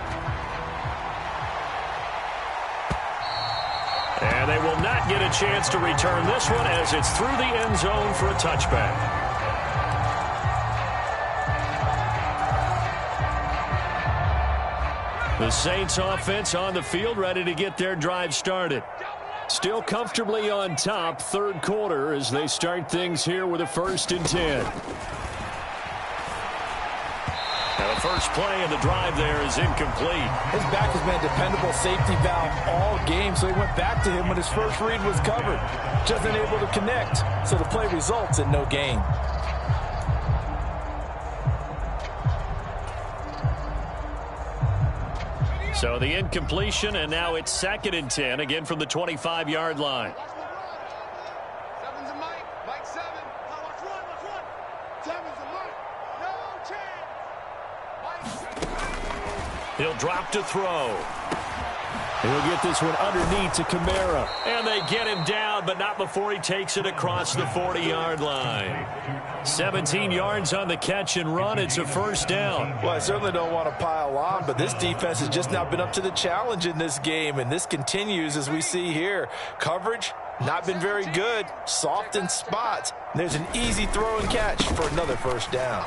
E: And they will not get a chance to return this one as it's through the end zone for a touchback. The Saints offense on the field, ready to get their drive started. Still comfortably on top, third quarter, as they start things here with a 1st and 10. Now the first play of the drive there is incomplete.
D: His back has been a dependable safety valve all game, so he went back to him when his first read was covered. Just unable to connect, so the play results in no gain.
E: So the incompletion, and now it's 2nd and 10, again from the 25-yard line.
F: 7's a Mike. Mike 7. Watch one. 7's a Mike. No chance. Mike.
E: He'll drop to throw. He'll get this one underneath to Kamara. And they get him down, but not before he takes it across the 40-yard line. 17 yards on the catch and run. It's a 1st down.
D: Well, I certainly don't want to pile on, but this defense has just not been up to the challenge in this game, and this continues as we see here. Coverage, not been very good. Soft in spots. There's an easy throw and catch for another 1st down.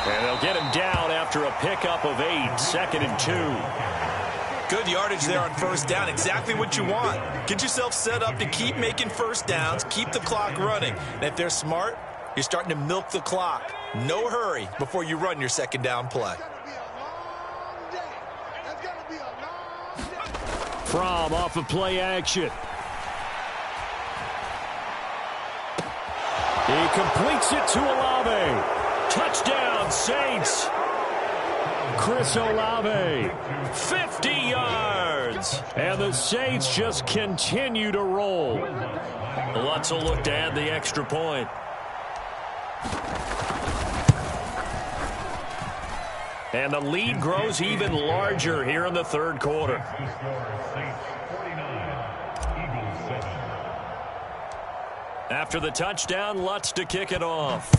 E: And they'll get him down after a pickup of 8, 2nd and 2.
C: Good yardage there on first down. Exactly what you want. Get yourself set up to keep making first downs, keep the clock running. And if they're smart, you're starting to milk the clock. No hurry before you run your second down play.
B: Fran off of play action. He completes it to Olave. Touchdown, Saints. Chris Olave, 50 yards. And the Saints just continue to roll.
E: Lutz will look to add the extra point.
B: And the lead grows even larger here in the third quarter. After the touchdown, Lutz to kick it off.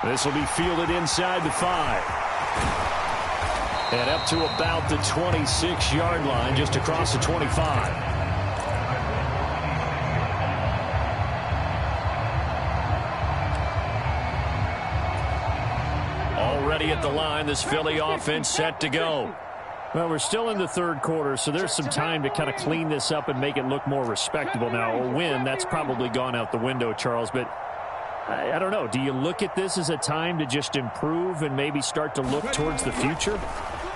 B: This will be fielded inside the 5. And up to about the 26-yard line, just across the 25. Already at the line, this Philly offense set to go. Well, we're still in the third quarter, so there's some time to kind of clean this up and make it look more respectable. Now, a win, that's probably gone out the window, Charles, but I don't know. Do you look at this as a time to just improve and maybe start to look towards the future?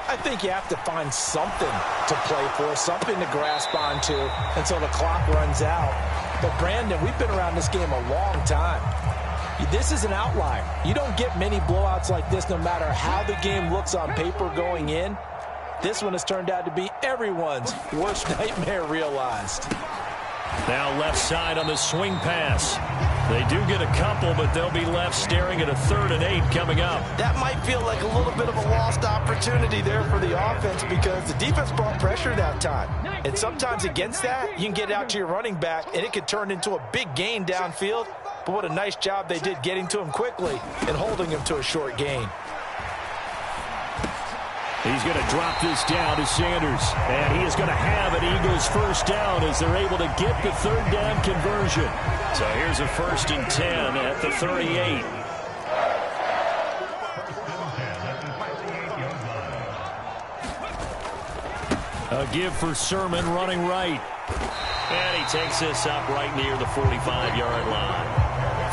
D: I think you have to find something to play for, something to grasp onto until the clock runs out. But, Brandon, we've been around this game a long time. This is an outlier. You don't get many blowouts like this no matter how the game looks on paper going in. This one has turned out to be everyone's worst nightmare realized.
B: Now left side on the swing pass. They do get a couple, but they'll be left staring at a 3rd and 8 coming up.
D: That might feel like a little bit of a lost opportunity there for the offense because the defense brought pressure that time. And sometimes against that, you can get out to your running back, and it could turn into a big gain downfield. But what a nice job they did getting to him quickly and holding him to a short gain.
B: He's going to drop this down to Sanders. And he is going to have an Eagles first down as they're able to get the 3rd down conversion. So here's a 1st and 10 at the 38. A give for Sermon running right. And he takes this up right near the 45-yard line.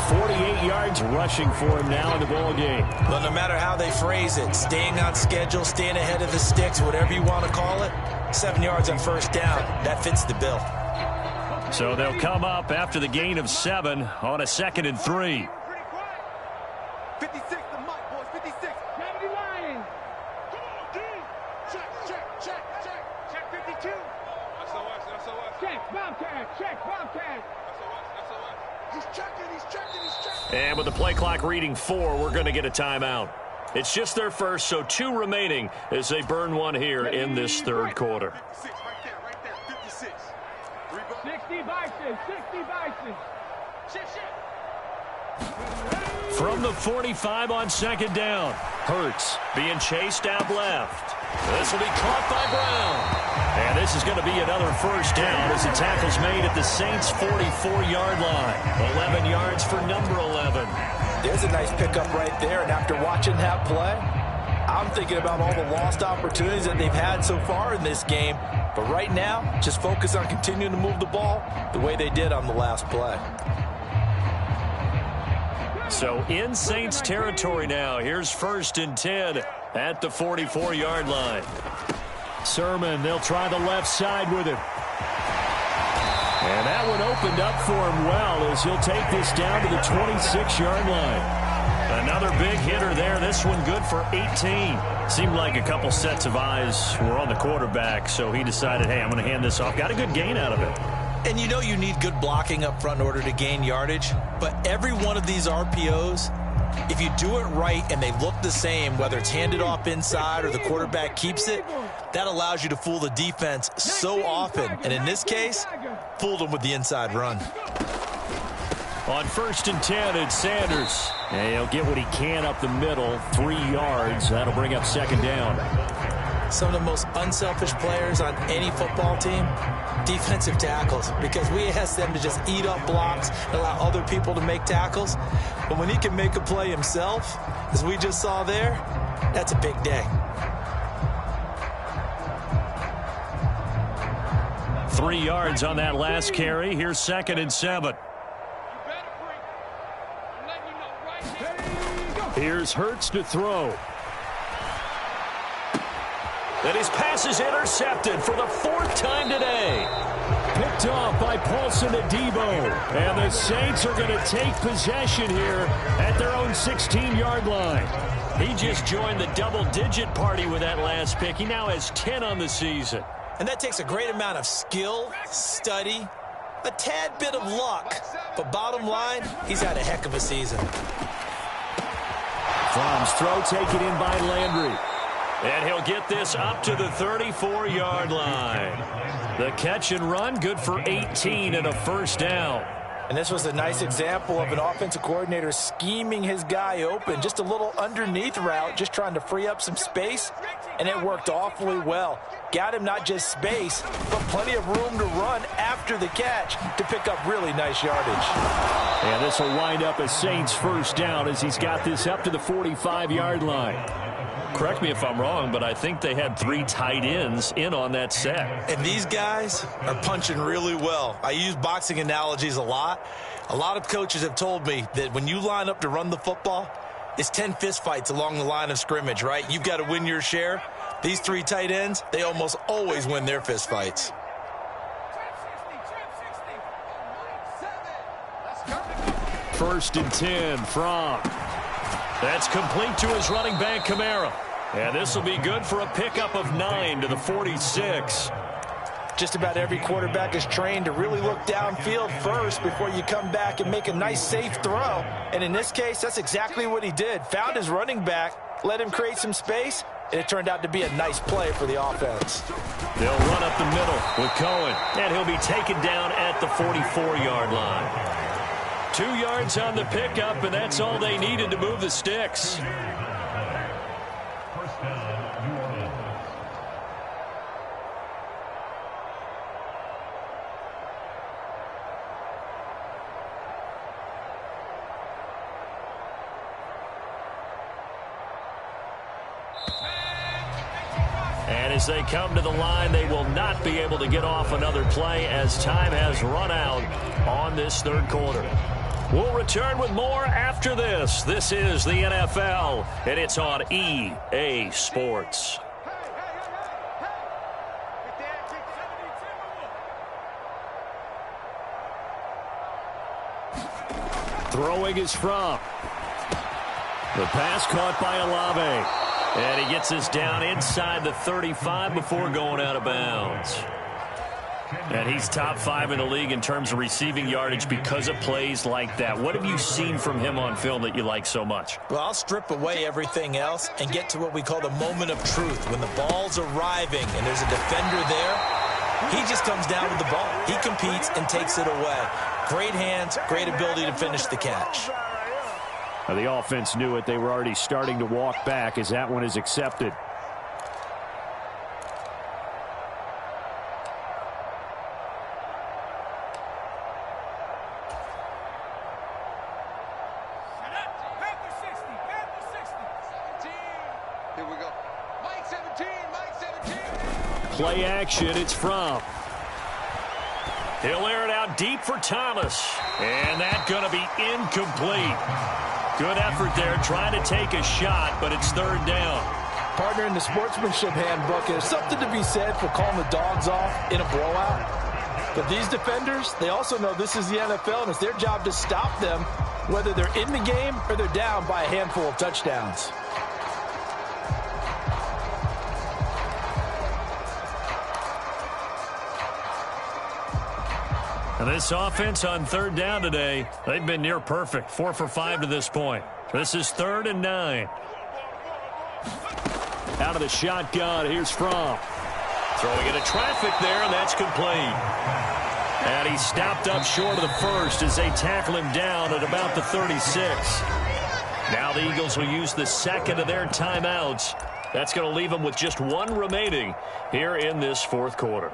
B: 48 yards rushing for him now in the ball game.
D: Well, no matter how they phrase it, staying on schedule, staying ahead of the sticks, whatever you want to call it, 7 yards on first down, that fits the bill.
B: So they'll come up after the gain of 7 on a 2nd and 3.
F: 56 to Mike, boys, 56. 70 Lions. Come on, D. Check, check, check, check. Check 52. SOS. Check, Bobcat, check, Bobcat. SOS. He's checking.
B: And with the play clock reading 4, we're going to get a timeout. It's just their first, so 2 remaining as they burn one here in this third quarter.
F: 56, right there, 56. 60 Bison, 60 Bison. Shit.
B: From the 45 on 2nd down. Hurts being chased out left. This will be caught by Brown. And this is going to be another first down as the tackle's made at the Saints' 44-yard line. 11 yards for number 11.
D: There's a nice pickup right there, and after watching that play, I'm thinking about all the lost opportunities that they've had so far in this game. But right now, just focus on continuing to move the ball the way they did on the last play.
B: So in Saints territory now. Here's 1st and 10 at the 44-yard line. Sermon, they'll try the left side with him. And that one opened up for him well as he'll take this down to the 26-yard line. Another big hitter there. This one good for 18. Seemed like a couple sets of eyes were on the quarterback, so he decided, hey, I'm going to hand this off. Got a good gain out of it.
D: And you know you need good blocking up front in order to gain yardage. But every one of these RPOs, if you do it right and they look the same, whether it's handed off inside or the quarterback keeps it, that allows you to fool the defense so often. And in this case, fooled them with the inside run.
B: On 1st and 10, it's Sanders. And he'll get what he can up the middle, 3 yards. That'll bring up 2nd down.
D: Some of the most unselfish players on any football team, defensive tackles, because we ask them to just eat up blocks and allow other people to make tackles. But when he can make a play himself, as we just saw there, that's a big day.
B: 3 yards on that last carry. Here's 2nd and 7. Here's Hurts to throw. And his pass is intercepted for the 4th time today. Picked off by Paulson Adebo. And the Saints are going to take possession here at their own 16-yard line. He just joined the double-digit party with that last pick. He now has 10 on the season. And that takes a great amount of skill, study, a tad bit of luck. But bottom line, he's had a heck of a season. Fromm's throw taken in by Landry. And he'll get this up to the 34-yard line. The catch and run, good for 18 and a first down. And this was a nice example of an offensive coordinator scheming his guy open. Just a little underneath route, just trying to free up some space. And it worked awfully well. Got him not just space, but plenty of room to run after the catch to pick up really nice yardage. And this will wind up a Saints first down as he's got this up to the 45-yard line. Correct me if I'm wrong, but I think they had 3 tight ends in on that set. And these guys are punching really well. I use boxing analogies a lot. A lot of coaches have told me that when you line up to run the football, it's 10 fistfights along the line of scrimmage, right? You've got to win your share. These 3 tight ends, they almost always win their fistfights. First and 10 from. That's complete to his running back, Kamara. And this will be good for a pickup of 9 to the 46. Just about every quarterback is trained to really look downfield first before you come back and make a nice, safe throw. And in this case, that's exactly what he did. Found his running back, let him create some space, and it turned out to be a nice play for the offense. They'll run up the middle with Cohen, and he'll be taken down at the 44-yard line. 2 yards on the pickup, and that's all they needed to move the sticks. And as they come to the line, they will not be able to get off another play as time has run out on this 3rd quarter. We'll return with more after this. This is the NFL, and it's on EA Sports. Throwing is from. The pass caught by Olave. And he gets this down inside the 35 before going out of bounds. And he's top 5 in the league in terms of receiving yardage because of plays like that. What have you seen from him on film that you like so much? Well, I'll strip away everything else and get to what we call the moment of truth. When the ball's arriving and there's a defender there, he just comes down with the ball. He competes and takes it away. Great hands, great ability to finish the catch.
E: The offense knew it. They were already starting to walk back as that one is accepted.
F: Here we go. Mike 17, Mike 17.
B: Play action, it's from. He'll air it out deep for Thomas. And that's going to be incomplete. Good effort there, trying to take a shot, but it's 3rd down.
D: Partner, in the sportsmanship handbook, there's something to be said for calling the dogs off in a blowout. But these defenders, they also know this is the NFL, and it's their job to stop them, whether they're in the game or they're down by a handful of touchdowns.
B: And this offense on 3rd down today, they've been near perfect. 4 for 5 to this point. This is 3rd and 9.
E: Out of the shotgun, here's Fran.
B: Throwing into traffic there, and that's complete. And he stopped up short of the first as they tackle him down at about the 36. Now the Eagles will use the 2nd of their timeouts That's going to leave them with just one remaining here in this fourth quarter.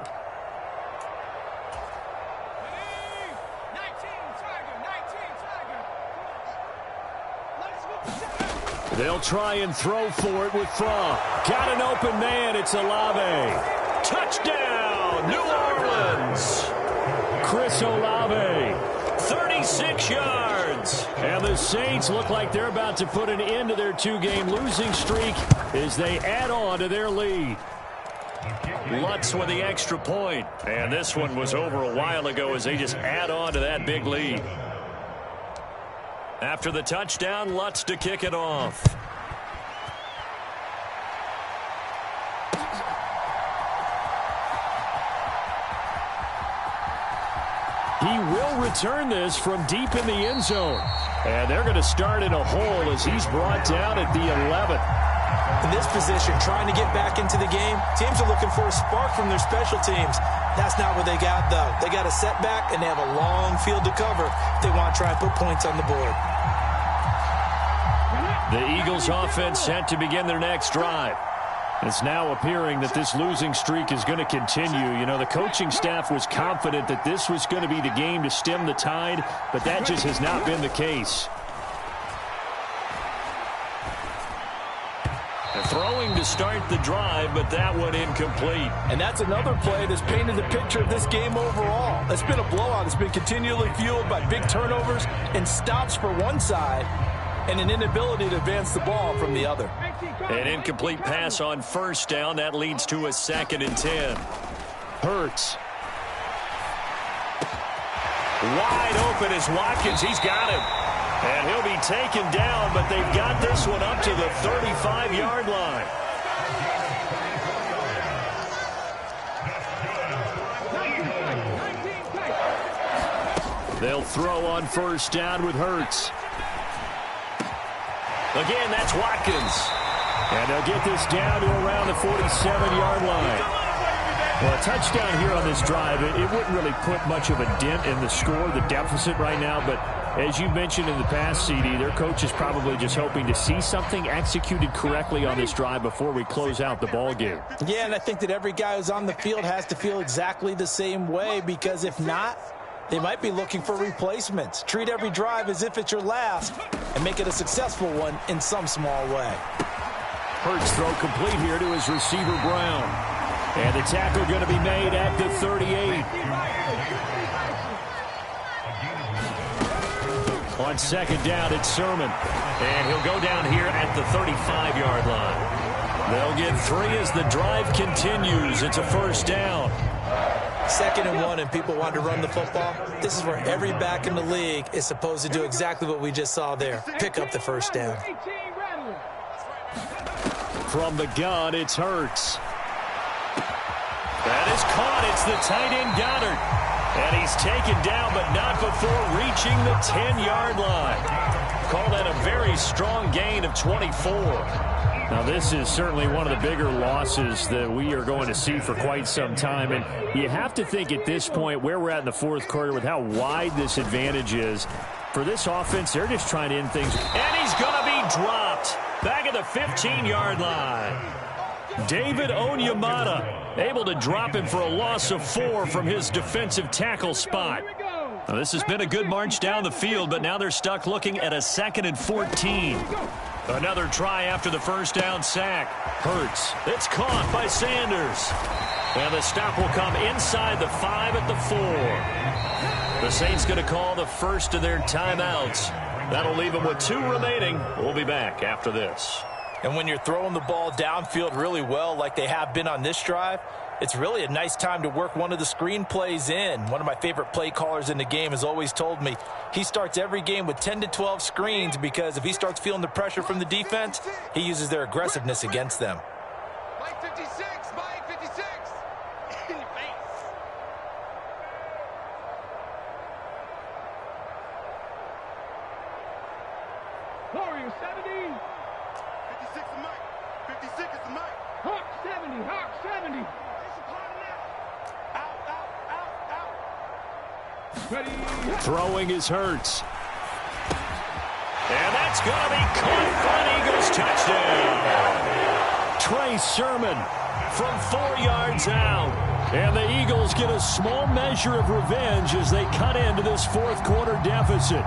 B: They'll try and throw for it with Fran. Got an open man. It's Olave. Touchdown, New Orleans. Chris Olave, 36 yards. And the Saints look like they're about to put an end to their two-game losing streak as they add on to their lead. Lutz with the extra point. And this one was over a while ago as they just add on to that big lead. After the touchdown, Lutz to kick it off. He will return this from deep in the end zone. And they're going to start in a hole as he's brought down at the 11.
D: In this position, trying to get back into the game, teams are looking for a spark from their special teams. That's not what they got, though. They got a setback, and they have a long field to cover if they want to try and put points on the board.
B: The Eagles offense set to begin their next drive. It's now appearing that this losing streak is going to continue. You know, the coaching staff was confident that this was going to be the game to stem the tide, but that just has not been the case. Throwing to start the drive, but that one incomplete.
C: And that's another play that's painted the picture of this game overall. It's been a blowout. It's been continually fueled by big turnovers and stops for one side and an inability to advance the ball from the other.
B: An incomplete pass on first down. That leads to a 2nd and 10. Hurts. Wide open is Watkins. He's got him. And he'll be taken down, but they've got this one up to the 35-yard line. They'll throw on first down with Hurts. Again, that's Watkins. And they'll get this down to around the 47-yard line. Well, a touchdown here on this drive, it wouldn't really put much of a dent in the score, the deficit right now. But as you mentioned in the past, CD, their coach is probably just hoping to see something executed correctly on this drive before we close out the ball game.
D: Yeah, and I think that every guy who's on the field has to feel exactly the same way, because if not, they might be looking for replacements. Treat every drive as if it's your last and make it a successful one in some small way.
B: Hurts throw complete here to his receiver, Brown. And the tackle going to be made at the 38. On second down, it's Sermon. And he'll go down here at the 35-yard line. They'll get 3 as the drive continues. It's a first down.
D: 2nd and 1, and people want to run the football. This is where every back in the league is supposed to do exactly what we just saw there. Pick up the first down.
B: From the gun, it's Hurts. That is caught. It's the tight end, Goddard. And he's taken down, but not before reaching the 10-yard line. Call that a very strong gain of 24. Now, this is certainly one of the bigger losses that we are going to see for quite some time. And you have to think at this point where we're at in the fourth quarter with how wide this advantage is. For this offense, they're just trying to end things. And he's going to be dropped back at the 15-yard line. David Onyemata able to drop him for a loss of 4 from his defensive tackle spot. Now, this has been a good march down the field, but now they're stuck looking at a 2nd and 14. Another try after the first down sack. Hurts. It's caught by Sanders. And the stop will come inside the 5 at the 4. The Saints going to call the first of their timeouts. That'll leave them with 2 remaining. We'll be back after this.
C: And when you're throwing the ball downfield really well like they have been on this drive, it's really a nice time to work one of the screen plays in. One of my favorite play callers in the game has always told me he starts every game with 10 to 12 screens because if he starts feeling the pressure from the defense, he uses their aggressiveness against them.
F: Mike 56, Mike 56. In your face. Warrior 70. 56 is Mike. 56 is Mike. Hawk 70. Hawk 70. Out, out, out, out. Ready.
B: Throwing is Hurts. And that's going to be caught for an Eagles touchdown. a sermon from 4 yards out. And the Eagles get a small measure of revenge as they cut into this fourth quarter deficit.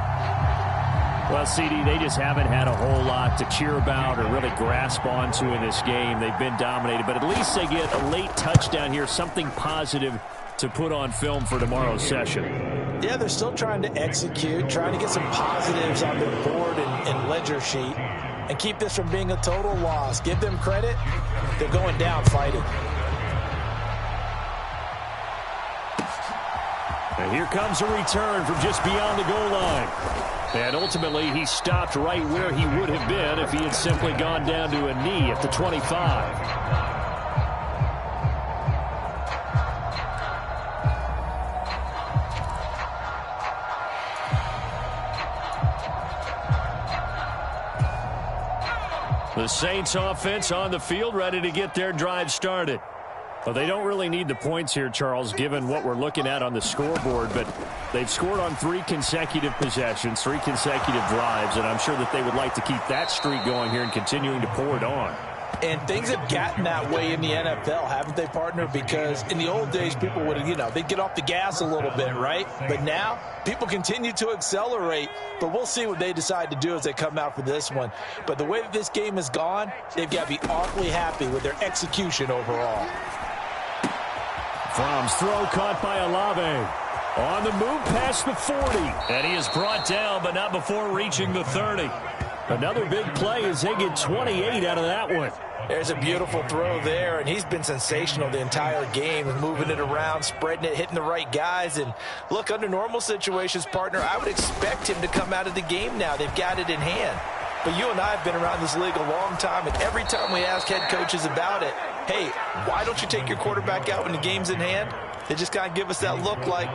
B: Well, CD, they just haven't had a whole lot to cheer about or really grasp onto in this game. They've been dominated, but at least they get a late touchdown here, something positive to put on film for tomorrow's session.
D: Yeah, they're still trying to execute, trying to get some positives on their board and ledger sheet and keep this from being a total loss. Give them credit. They're going down fighting.
B: And here comes a return from just beyond the goal line. And ultimately, he stopped right where he would have been if he had simply gone down to a knee at the 25. The Saints offense on the field, ready to get their drive started. Well, they don't really need the points here, Charles, given what we're looking at on the scoreboard, but they've scored on 3 consecutive possessions, 3 consecutive drives, and I'm sure that they would like to keep that streak going here and continuing to pour it on.
D: And things have gotten that way in the NFL, haven't they, partner? Because in the old days, people would, they'd get off the gas a little bit, right? But now, people continue to accelerate, but we'll see what they decide to do as they come out for this one. But the way that this game has gone, they've got to be awfully happy with their execution overall.
B: Fromm's throw caught by Olave. On the move past the 40. And he is brought down, but not before reaching the 30. Another big play as they get 28 out of that one.
D: There's a beautiful throw there, and he's been sensational the entire game, moving it around, spreading it, hitting the right guys. And look, under normal situations, partner, I would expect him to come out of the game now. They've got it in hand. But you and I have been around this league a long time, and every time we ask head coaches about it, hey, why don't you take your quarterback out when the game's in hand? They just kind of give us that look like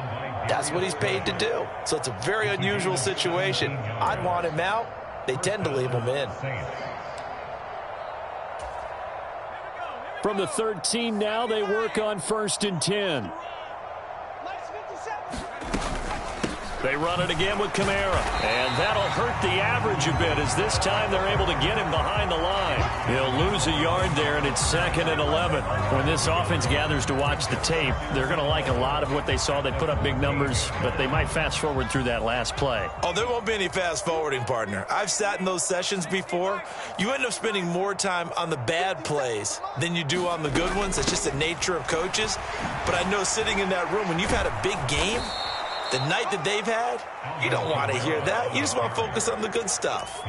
D: that's what he's paid to do. So it's a very unusual situation. I'd want him out. They tend to leave him in.
B: From the 13 now, they work on 1st and 10. They run it again with Kamara, and that'll hurt the average a bit as this time they're able to get him behind the line. He'll lose a yard there, and it's 2nd and 11. When this offense gathers to watch the tape, they're going to like a lot of what they saw. They put up big numbers, but they might fast forward through that last play.
C: Oh, there won't be any fast forwarding, partner. I've sat in those sessions before. You end up spending more time on the bad plays than you do on the good ones. It's just the nature of coaches. But I know sitting in that room, when you've had a big game, the night that they've had, you don't want to hear that. You just want to focus on the good stuff.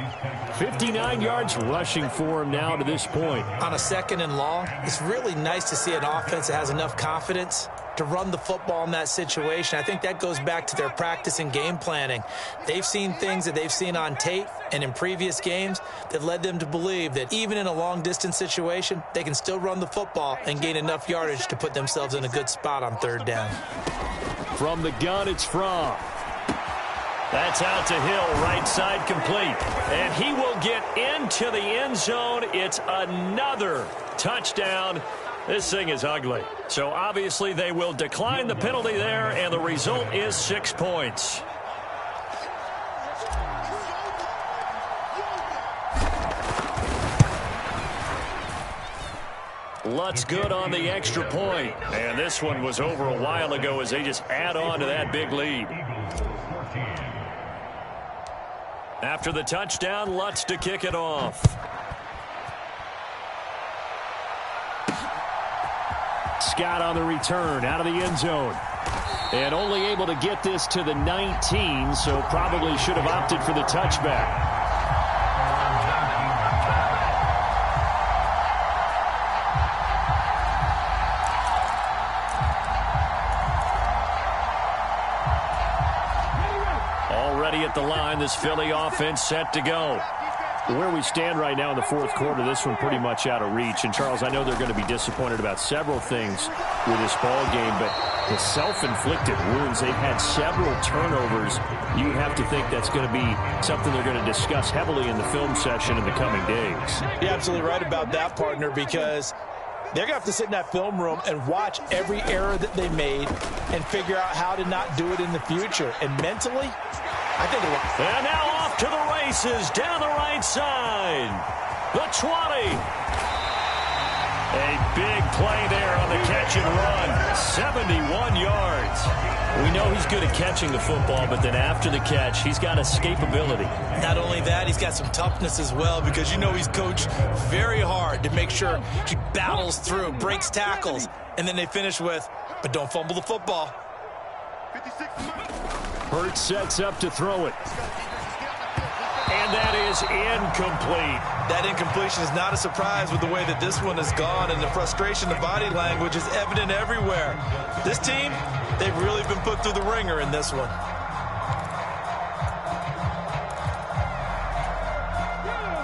B: 59 yards rushing for him now to this point.
D: On a 2nd and long, it's really nice to see an offense that has enough confidence to run the football in that situation. I think that goes back to their practice and game planning. They've seen things that they've seen on tape and in previous games that led them to believe that even in a long-distance situation, they can still run the football and gain enough yardage to put themselves in a good spot on 3rd down.
B: From the gun, it's Fran. That's out to Hill, right side complete. And he will get into the end zone. It's another touchdown. This thing is ugly. So obviously they will decline the penalty there, and the result is 6 points. Lutz good on the extra point. And this one was over a while ago as they just add on to that big lead. After the touchdown, Lutz to kick it off. Scott on the return out of the end zone. And only able to get this to the 19, so probably should have opted for the touchback. At the line, this Philly offense set to go. Where we stand right now in the fourth quarter, this one pretty much out of reach. And, Charles, I know they're going to be disappointed about several things with this ball game, but the self-inflicted wounds, they've had several turnovers. You have to think that's going to be something they're going to discuss heavily in the film session in the coming days.
D: You're absolutely right about that, partner, because they're going to have to sit in that film room and watch every error that they made and figure out how to not do it in the future. And mentally, I think
B: and now off to the races down the right side. The 20. A big play there on the catch and run. 71 yards. We know he's good at catching the football, but then after the catch, he's got escapability.
D: Not only that, he's got some toughness as well, because you know he's coached very hard to make sure he battles through, breaks tackles, and then they finish with, but don't fumble the football.
B: Hurts sets up to throw it. And that is incomplete.
C: That incompletion is not a surprise with the way that this one has gone, and the frustration, the body language is evident everywhere. This team, they've really been put through the ringer in this one.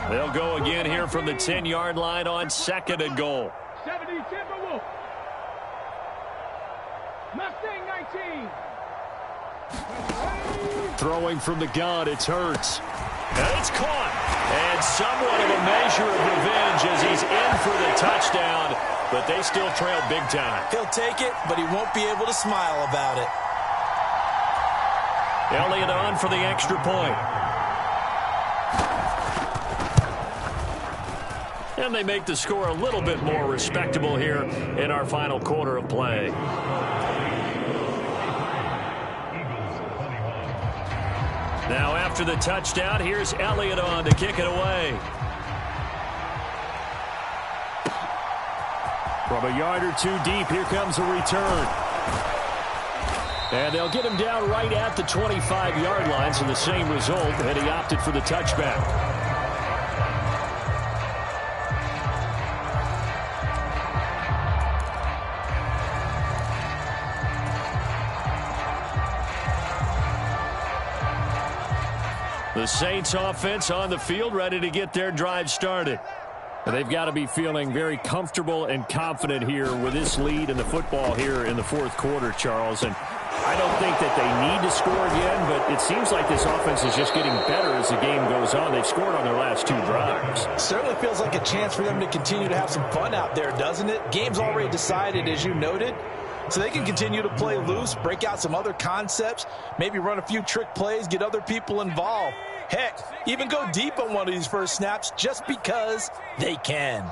B: They'll go again here from the 10-yard line on 2nd and goal.
F: 70 Timberwolves. Mustang 19.
B: Throwing from the gun, it's Hurts. And it's caught. And somewhat of a measure of revenge as he's in for the touchdown, but they still trail big time.
D: He'll take it, but he won't be able to smile about it.
B: Elliott on for the extra point. And they make the score a little bit more respectable here in our final quarter of play. Now after the touchdown, here's Elliott on to kick it away. From a yard or two deep, here comes a return. And they'll get him down right at the 25-yard line, so the same result, and he opted for the touchback. The Saints offense on the field, ready to get their drive started. And they've got to be feeling very comfortable and confident here with this lead in the football here in the fourth quarter, Charles. And I don't think that they need to score again, but it seems like this offense is just getting better as the game goes on. They've scored on their last 2 drives.
D: Certainly feels like a chance for them to continue to have some fun out there, doesn't it? Game's already decided, as you noted. So they can continue to play loose, break out some other concepts, maybe run a few trick plays, get other people involved. Heck, even go deep on one of these first snaps just because they can.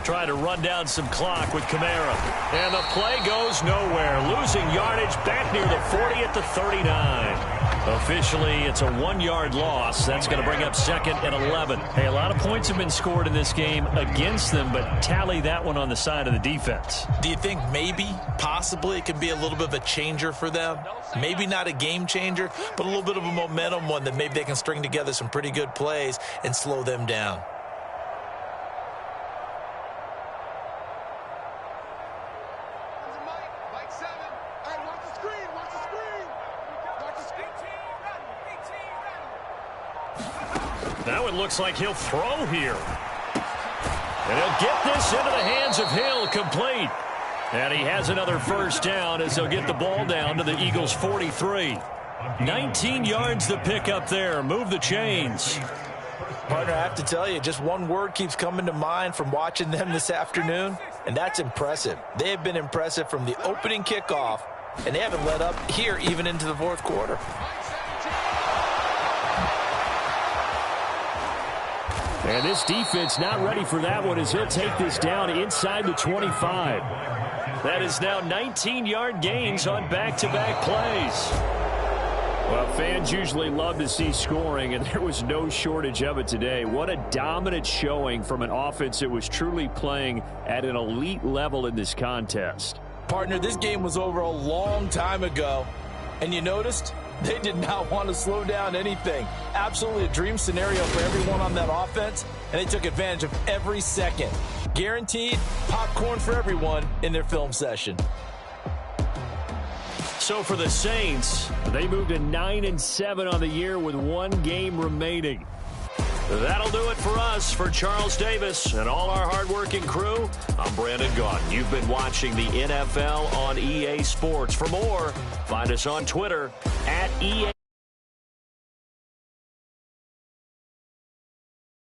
B: Trying to run down some clock with Kamara. And the play goes nowhere. Losing yardage back near the 40 at the 39. Officially, it's a 1-yard loss. That's going to bring up 2nd and 11. Hey, a lot of points have been scored in this game against them, but tally that one on the side of the defense.
D: Do you think maybe, possibly, it can be a little bit of a changer for them? Maybe not a game changer, but a little bit of a momentum one that maybe they can string together some pretty good plays and slow them down.
B: Now it looks like he'll throw here. And he'll get this into the hands of Hill, complete. And he has another first down as they'll get the ball down to the Eagles' 43. 19 yards to pick up there. Move the chains.
D: Partner, I have to tell you, just one word keeps coming to mind from watching them this afternoon, and that's impressive. They have been impressive from the opening kickoff, and they haven't let up here even into the fourth quarter.
B: And this defense not ready for that one as he'll take this down inside the 25. That is now 19-yard gains on back-to-back plays. Well, fans usually love to see scoring, and there was no shortage of it today. What a dominant showing from an offense that was truly playing at an elite level in this contest.
D: Partner, this game was over a long time ago, and you noticed they did not want to slow down anything. Absolutely a dream scenario for everyone on that offense, and they took advantage of every second. Guaranteed popcorn for everyone in their film session.
B: So for the Saints, they moved to 9-7 on the year with 1 game remaining. That'll do it for us. For Charles Davis and all our hardworking crew, I'm Brandon Gaudin. You've been watching the NFL on EA Sports. For more, find us on Twitter @EA.